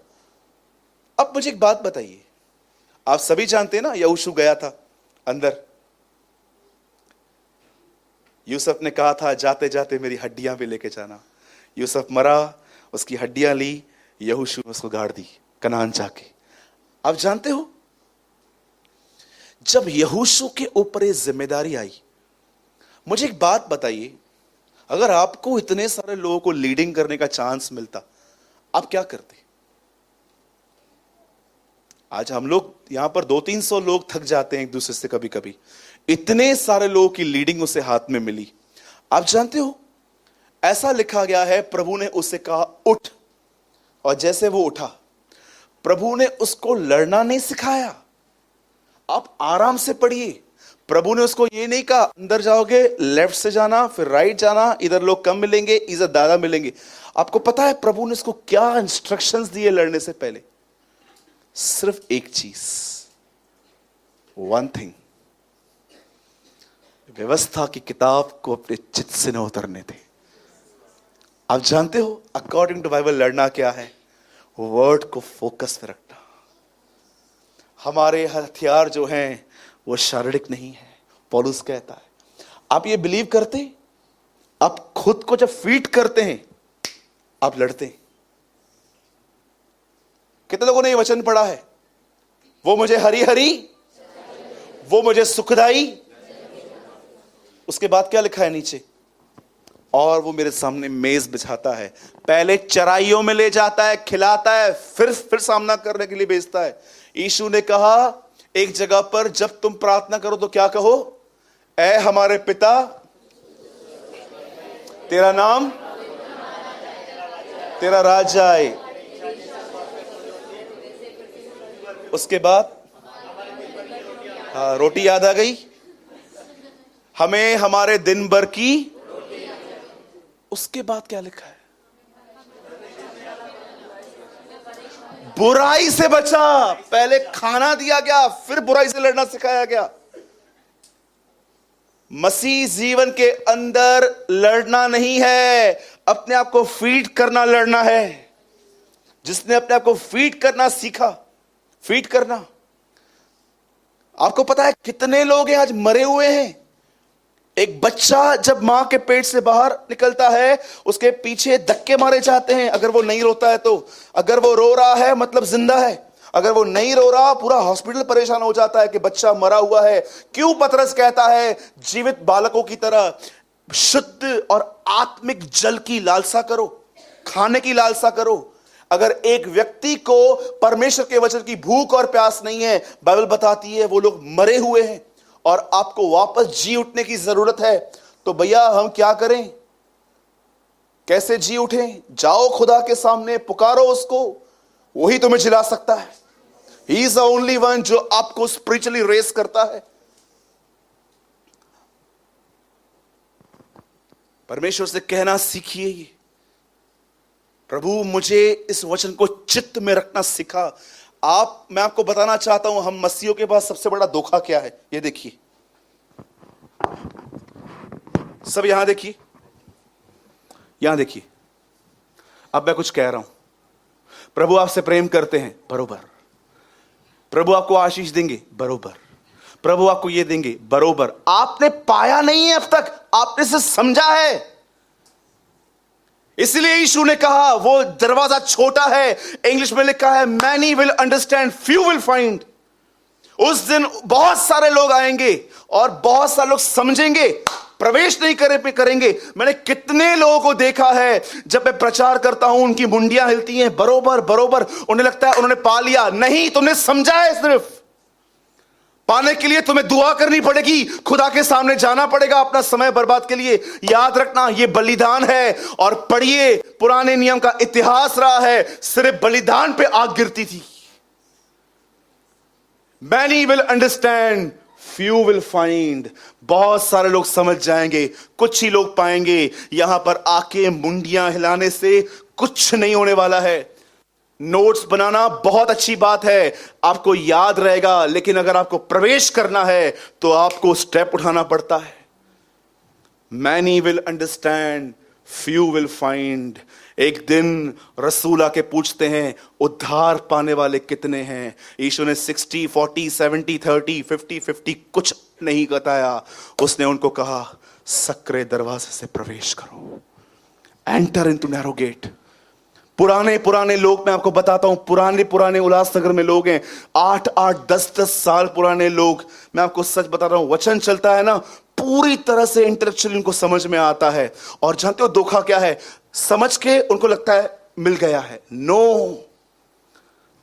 अब मुझे एक बात बताइए, आप सभी जानते हैं ना, यहोशू गया था अंदर। यूसुफ ने कहा था, जाते जाते मेरी हड्डियां भी लेके जाना। यूसुफ मरा, उसकी हड्डियां ली, यहोशू ने उसको गाड़ दी कनान जाके। आप जानते हो, जब यहोशू के ऊपर ये जिम्मेदारी आई, मुझे एक बात बताइए, अगर आपको इतने सारे लोगों को लीडिंग करने का चांस मिलता, आप क्या करते? आज हम लोग यहां पर 200-300 लोग थक जाते हैं एक दूसरे से कभी कभी, इतने सारे लोगों की लीडिंग उसे हाथ में मिली। आप जानते हो, ऐसा लिखा गया है, प्रभु ने उससे कहा उठ, और जैसे वो उठा, प्रभु ने उसको लड़ना नहीं सिखाया। आप आराम से पढ़िए, प्रभु ने उसको ये नहीं कहा अंदर जाओगे लेफ्ट से जाना, फिर राइट जाना, इधर लोग कम मिलेंगे, इधर दादा मिलेंगे। आपको पता है प्रभु ने उसको क्या इंस्ट्रक्शंस दिए लड़ने से पहले? सिर्फ एक चीज, वन थिंग, व्यवस्था की किताब को अपने चित्त से न उतरने थे। आप जानते हो अकॉर्डिंग टू बाइबल लड़ना क्या है? वर्ड को फोकस में रखना। हमारे हथियार जो हैं वो शारीरिक नहीं है, पौलुस कहता है। आप ये बिलीव करते? आप खुद को जब फीट करते हैं, आप लड़ते हैं। कितने लोगों ने ये वचन पढ़ा है? वो मुझे हरी हरी, वो मुझे सुखदाई। उसके बाद क्या लिखा है नीचे? और वो मेरे सामने मेज बिछाता है, पहले चराइयों में ले जाता है, खिलाता है, फिर सामना करने के लिए भेजता है। यीशु ने कहा एक जगह पर, जब तुम प्रार्थना करो तो क्या कहो? ऐ हमारे पिता, तेरा नाम, तेरा राज्य आए। उसके बाद रोटी याद आ गई, हमें हमारे दिन भर की। उसके बाद क्या लिखा है? बुराई से बचा। पहले खाना दिया गया, फिर बुराई से लड़ना सिखाया गया। मसीह जीवन के अंदर लड़ना नहीं है, अपने आप को फीड करना लड़ना है। जिसने अपने आप को फीड करना सीखा, फीड करना, आपको पता है कितने लोग हैं आज मरे हुए हैं? एक बच्चा जब मां के पेट से बाहर निकलता है, उसके पीछे धक्के मारे जाते हैं। अगर वो नहीं रोता है तो, अगर वो रो रहा है मतलब जिंदा है, अगर वो नहीं रो रहा पूरा हॉस्पिटल परेशान हो जाता है कि बच्चा मरा हुआ है। क्यों पतरस कहता है जीवित बालकों की तरह शुद्ध और आत्मिक जल की लालसा करो, खाने की लालसा करो। अगर एक व्यक्ति को परमेश्वर के वचन की भूख और प्यास नहीं है, बाइबल बताती है वो लोग मरे हुए हैं और आपको वापस जी उठने की जरूरत है। तो भैया हम क्या करें? कैसे जी उठें? जाओ खुदा के सामने, पुकारो उसको, वही तुम्हें जिला सकता है। He is the only one जो आपको स्पिरिचुअली रेस करता है। परमेश्वर से कहना सीखिए, ये प्रभु मुझे इस वचन को चित्त में रखना सिखा। मैं आपको बताना चाहता हूं, हम मसीहियों के पास सबसे बड़ा धोखा क्या है, ये देखिए। सब यहां देखिए, यहां देखिए। अब मैं कुछ कह रहा हूं, प्रभु आपसे प्रेम करते हैं, बरोबर। प्रभु आपको आशीष देंगे, बरोबर। प्रभु आपको ये देंगे, बरोबर। आपने पाया नहीं है अब तक, आपने से समझा है। इसलिए यीशु ने कहा वो दरवाजा छोटा है। इंग्लिश में लिखा है many will understand, few will find. उस दिन बहुत सारे लोग आएंगे और बहुत सारे लोग समझेंगे, प्रवेश नहीं करेंगे। मैंने कितने लोगों को देखा है, जब मैं प्रचार करता हूं उनकी मुंडियां हिलती हैं, बरोबर बरोबर। उन्हें लगता है उन्होंने पा लिया। नहीं, तुमने समझा है। सिर्फ पाने के लिए तुम्हें दुआ करनी पड़ेगी, खुदा के सामने जाना पड़ेगा अपना समय बर्बाद के लिए। याद रखना ये बलिदान है। और पढ़िए, पुराने नियम का इतिहास रहा है, सिर्फ बलिदान पे आग गिरती थी। Many will understand, few will find। बहुत सारे लोग समझ जाएंगे, कुछ ही लोग पाएंगे। यहां पर आके मुंडियां हिलाने से कुछ नहीं होने वाला है। नोट्स बनाना बहुत अच्छी बात है, आपको याद रहेगा, लेकिन अगर आपको प्रवेश करना है तो आपको स्टेप उठाना पड़ता है। Many will understand, few will find. एक दिन रसूल आके पूछते हैं उद्धार पाने वाले कितने हैं। यीशु ने 60, 40, 70, 30, 50, 50 कुछ नहीं बताया। उसने उनको कहा सकरे दरवाजे से प्रवेश करो, एंटर इनटू नैरो गेट। पुराने लोग, मैं आपको बताता हूं, पुराने उल्लासनगर में लोग हैं, 8-8, 10-10 साल पुराने लोग। मैं आपको सच बता रहा हूं, वचन चलता है ना, पूरी तरह से इंटेलेक्चुअली उनको समझ में आता है। और जानते हो धोखा क्या है? समझ के उनको लगता है मिल गया है। नो,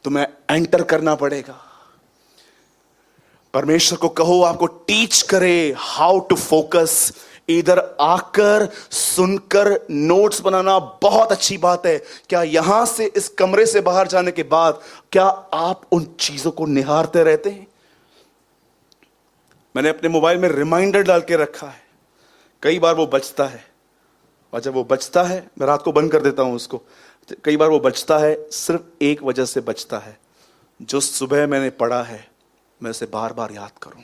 तुम्हें एंटर करना पड़ेगा। परमेश्वर को कहो आपको टीच करे हाउ टू फोकस। इधर आकर सुनकर नोट्स बनाना बहुत अच्छी बात है। क्या यहां से, इस कमरे से बाहर जाने के बाद, क्या आप उन चीजों को निहारते रहते हैं? मैंने अपने मोबाइल में रिमाइंडर डाल के रखा है, कई बार वो बजता है, और जब वो बजता है मैं रात को बंद कर देता हूं उसको। कई बार वो बजता है, सिर्फ एक वजह से बजता है, जो सुबह मैंने पढ़ा है मैं उसे बार बार याद करूं,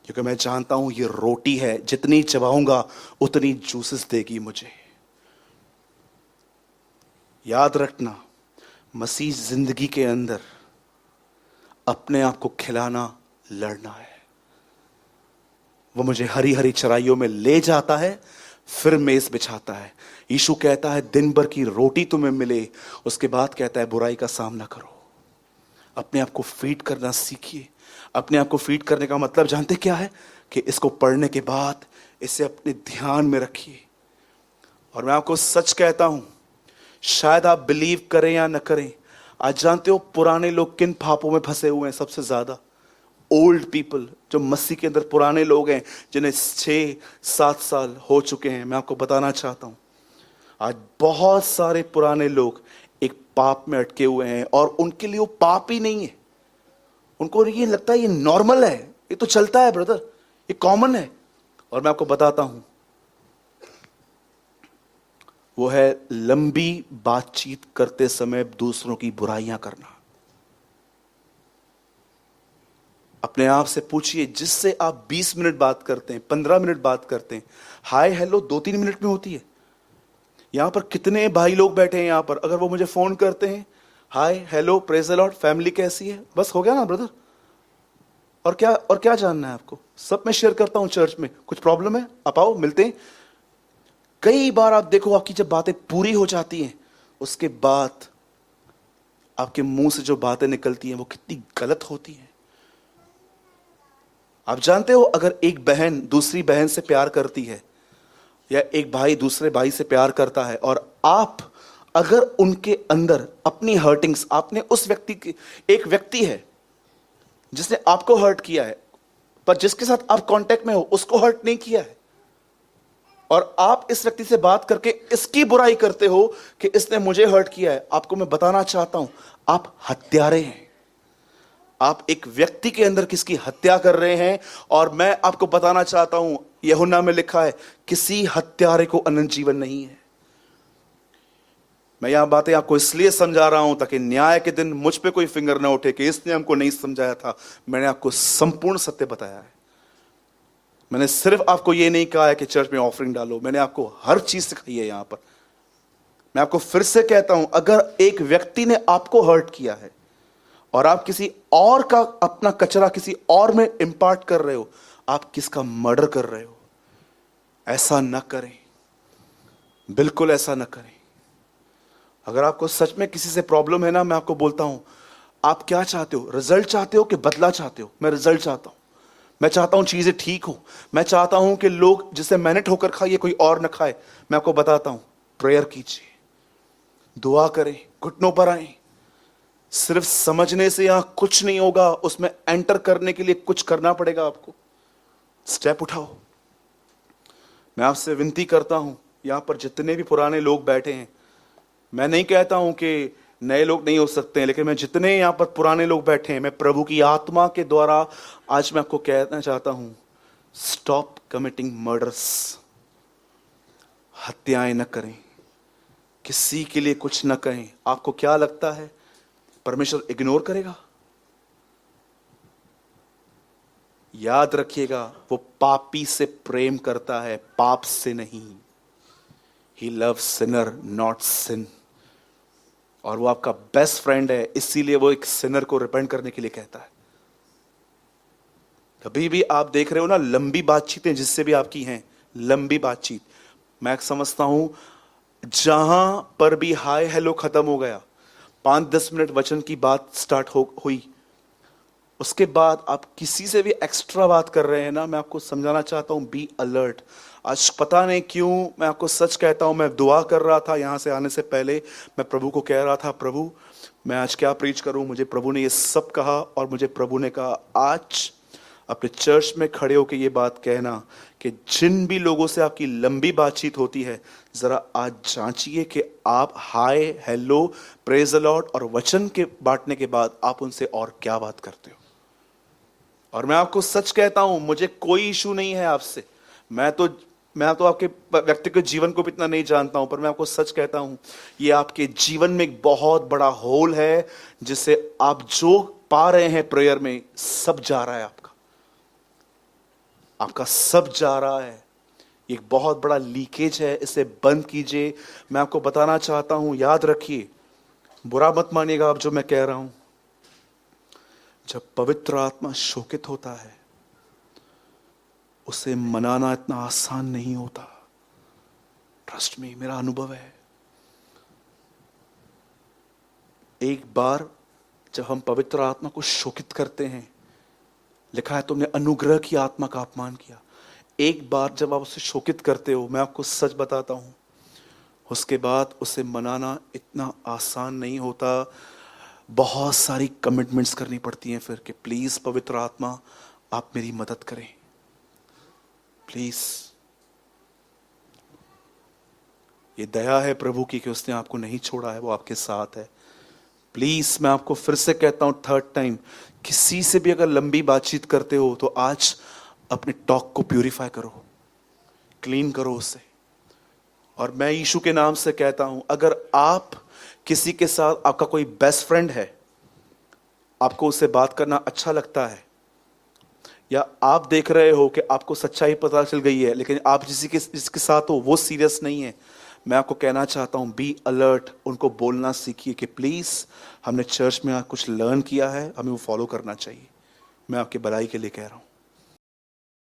क्योंकि मैं जानता हूं ये रोटी है, जितनी चबाऊंगा उतनी जूसेस देगी मुझे। याद रखना, मसीह जिंदगी के अंदर अपने आप को खिलाना, लड़ना है। वो मुझे हरी हरी चराइयों में ले जाता है, फिर मेज बिछाता है। यीशु कहता है दिन भर की रोटी तुम्हें मिले, उसके बाद कहता है बुराई का सामना करो। अपने आप को फीड करना सीखिए। अपने आप को फीड करने का मतलब जानते क्या है? कि इसको पढ़ने के बाद इसे अपने ध्यान में रखिए। और मैं आपको सच कहता हूं, शायद आप बिलीव करें या न करें, आज जानते हो पुराने लोग किन पापों में फंसे हुए हैं सबसे ज्यादा? ओल्ड पीपल, जो मसीह के अंदर पुराने लोग हैं, जिन्हें 6-7 साल हो चुके हैं। मैं आपको बताना चाहता हूं, आज बहुत सारे पुराने लोग एक पाप में अटके हुए हैं, और उनके लिए वो पाप ही नहीं है। उनको ये लगता है ये नॉर्मल है, ये तो चलता है ब्रदर, ये कॉमन है। और मैं आपको बताता हूं, वो है लंबी बातचीत करते समय दूसरों की बुराइयां करना। अपने आप से पूछिए, जिससे आप 20 मिनट बात करते हैं, 15 मिनट बात करते हैं, हाय हेलो 2-3 मिनट में होती है। यहां पर कितने भाई लोग बैठे हैं यहां पर, अगर वो मुझे फोन करते हैं, hi hello praise the Lord, family कैसी है, बस हो गया ना ब्रदर। और क्या जानना है आपको? सब मैं शेयर करता हूं चर्च में। कुछ प्रॉब्लम है, आप आओ, मिलते हैं। कई बार आप देखो, आपकी जब बातें पूरी हो जाती हैं, उसके बाद आपके मुंह से जो बातें निकलती हैं वो कितनी गलत होती हैं। आप जानते हो, अगर एक बहन दूसरी बहन से प्यार करती है, या एक भाई दूसरे भाई से प्यार करता है, और आप अगर उनके अंदर अपनी हर्टिंग्स, आपने उस व्यक्ति की, एक व्यक्ति है जिसने आपको हर्ट किया है, पर जिसके साथ आप कांटेक्ट में हो उसको हर्ट नहीं किया है, और आप इस व्यक्ति से बात करके इसकी बुराई करते हो कि इसने मुझे हर्ट किया है, आपको मैं बताना चाहता हूं, आप हत्यारे हैं। आप एक व्यक्ति के अंदर किसकी हत्या कर रहे हैं। और मैं आपको बताना चाहता हूं, यूहन्ना में लिखा है, किसी हत्यारे को अनंत जीवन नहीं है। मैं यह बातें आपको इसलिए समझा रहा हूं ताकि न्याय के दिन मुझ पे कोई फिंगर ना उठे कि इसने हमको नहीं समझाया था। मैंने आपको संपूर्ण सत्य बताया है। मैंने सिर्फ आपको यह नहीं कहा है कि चर्च में ऑफरिंग डालो, मैंने आपको हर चीज सिखाई है यहां पर। मैं आपको फिर से कहता हूं, अगर एक व्यक्ति ने आपको हर्ट किया है और आप किसी और का अपना कचरा किसी और में इंपार्ट कर रहे हो, आप किसका मर्डर कर रहे हो। ऐसा न करें, बिल्कुल ऐसा न करें। अगर आपको सच में किसी से प्रॉब्लम है ना, मैं आपको बोलता हूं, आप क्या चाहते हो? रिजल्ट चाहते हो कि बदला चाहते हो? मैं रिजल्ट चाहता हूं। मैं चाहता हूं चीजें ठीक हो। मैं चाहता हूं कि लोग जिसे मैंने ठोकर खाई कोई और न खाए। मैं आपको बताता हूं, प्रेयर कीजिए, दुआ करें, घुटनों पर आए। सिर्फ समझने से यहां कुछ नहीं होगा, उसमें एंटर करने के लिए कुछ करना पड़ेगा आपको। स्टेप उठाओ। मैं आपसे विनती करता हूं, यहां पर जितने भी पुराने लोग बैठे हैं, मैं नहीं कहता हूं कि नए लोग नहीं हो सकते हैं, लेकिन मैं जितने यहां पर पुराने लोग बैठे हैं, मैं प्रभु की आत्मा के द्वारा आज मैं आपको कहना चाहता हूं, स्टॉप कमिटिंग मर्डर्स। हत्याएं न करें, किसी के लिए कुछ न कहें। आपको क्या लगता है परमेश्वर इग्नोर करेगा? याद रखिएगा, वो पापी से प्रेम करता है, पाप से नहीं। He loves sinner, not sin. और वो आपका बेस्ट फ्रेंड है, इसीलिए वो एक सिनर को रिपेंट करने के लिए कहता है। कभी भी आप देख रहे हो ना, लंबी बातचीतें जिससे भी आपकी हैं, लंबी बातचीत, मैं समझता हूं जहां पर भी हाय हेलो खत्म हो गया, 5-10 मिनट वचन की बात स्टार्ट हुई, उसके बाद आप किसी से भी एक्स्ट्रा बात कर रहे हैं ना, मैं आपको समझाना चाहता हूं, बी अलर्ट। आज पता नहीं क्यों मैं आपको सच कहता हूं, मैं दुआ कर रहा था यहां से आने से पहले, मैं प्रभु को कह रहा था, प्रभु मैं आज क्या प्रीच करूं। मुझे प्रभु ने ये सब कहा और मुझे प्रभु ने कहा आज अपने चर्च में खड़े होकर ये बात कहना कि जिन भी लोगों से आपकी लंबी बातचीत होती है, जरा आज जांचिए कि आप hi hello praise the Lord और वचन के बांटने के बाद आप उनसे और क्या बात करते हो। और मैं आपको सच कहता हूं, मुझे कोई इशू नहीं है आपसे। मैं तो आपके व्यक्तिगत जीवन को भी इतना नहीं जानता हूं, पर मैं आपको सच कहता हूं, ये आपके जीवन में एक बहुत बड़ा होल है, जिसे आप जो पा रहे हैं प्रेयर में, सब जा रहा है आपका सब जा रहा है। एक बहुत बड़ा लीकेज है, इसे बंद कीजिए। मैं आपको बताना चाहता हूं, याद रखिए, बुरा मत मानिएगा आप जो मैं कह रहा हूं, जब पवित्र आत्मा शोकित होता है, उसे मनाना इतना आसान नहीं होता। ट्रस्ट मी, मेरा अनुभव है। एक बार जब हम पवित्र आत्मा को शोकित करते हैं, लिखा है तुमने अनुग्रह की आत्मा का अपमान किया। एक बार जब आप उसे शोकित करते हो, मैं आपको सच बताता हूं, उसके बाद उसे मनाना इतना आसान नहीं होता। बहुत सारी कमिटमेंट्स करनी पड़ती हैं फिर कि प्लीज पवित्र आत्मा आप मेरी मदद करें, प्लीज। ये दया है प्रभु की कि उसने आपको नहीं छोड़ा है, वो आपके साथ है। प्लीज मैं आपको फिर से कहता हूं, थर्ड टाइम, किसी से भी अगर लंबी बातचीत करते हो तो आज अपने टॉक को प्यूरिफाई करो, क्लीन करो उसे। और मैं यीशु के नाम से कहता हूं, अगर आप किसी के साथ, आपका कोई बेस्ट फ्रेंड है, आपको उससे बात करना अच्छा लगता है, या आप देख रहे हो कि आपको सच्चाई पता चल गई है लेकिन आप जिसके साथ हो वो सीरियस नहीं है, मैं आपको कहना चाहता हूं, बी अलर्ट। उनको बोलना सीखिए कि प्लीज हमने चर्च में कुछ लर्न किया है, हमें वो फॉलो करना चाहिए। मैं आपके भलाई के लिए कह रहा हूं।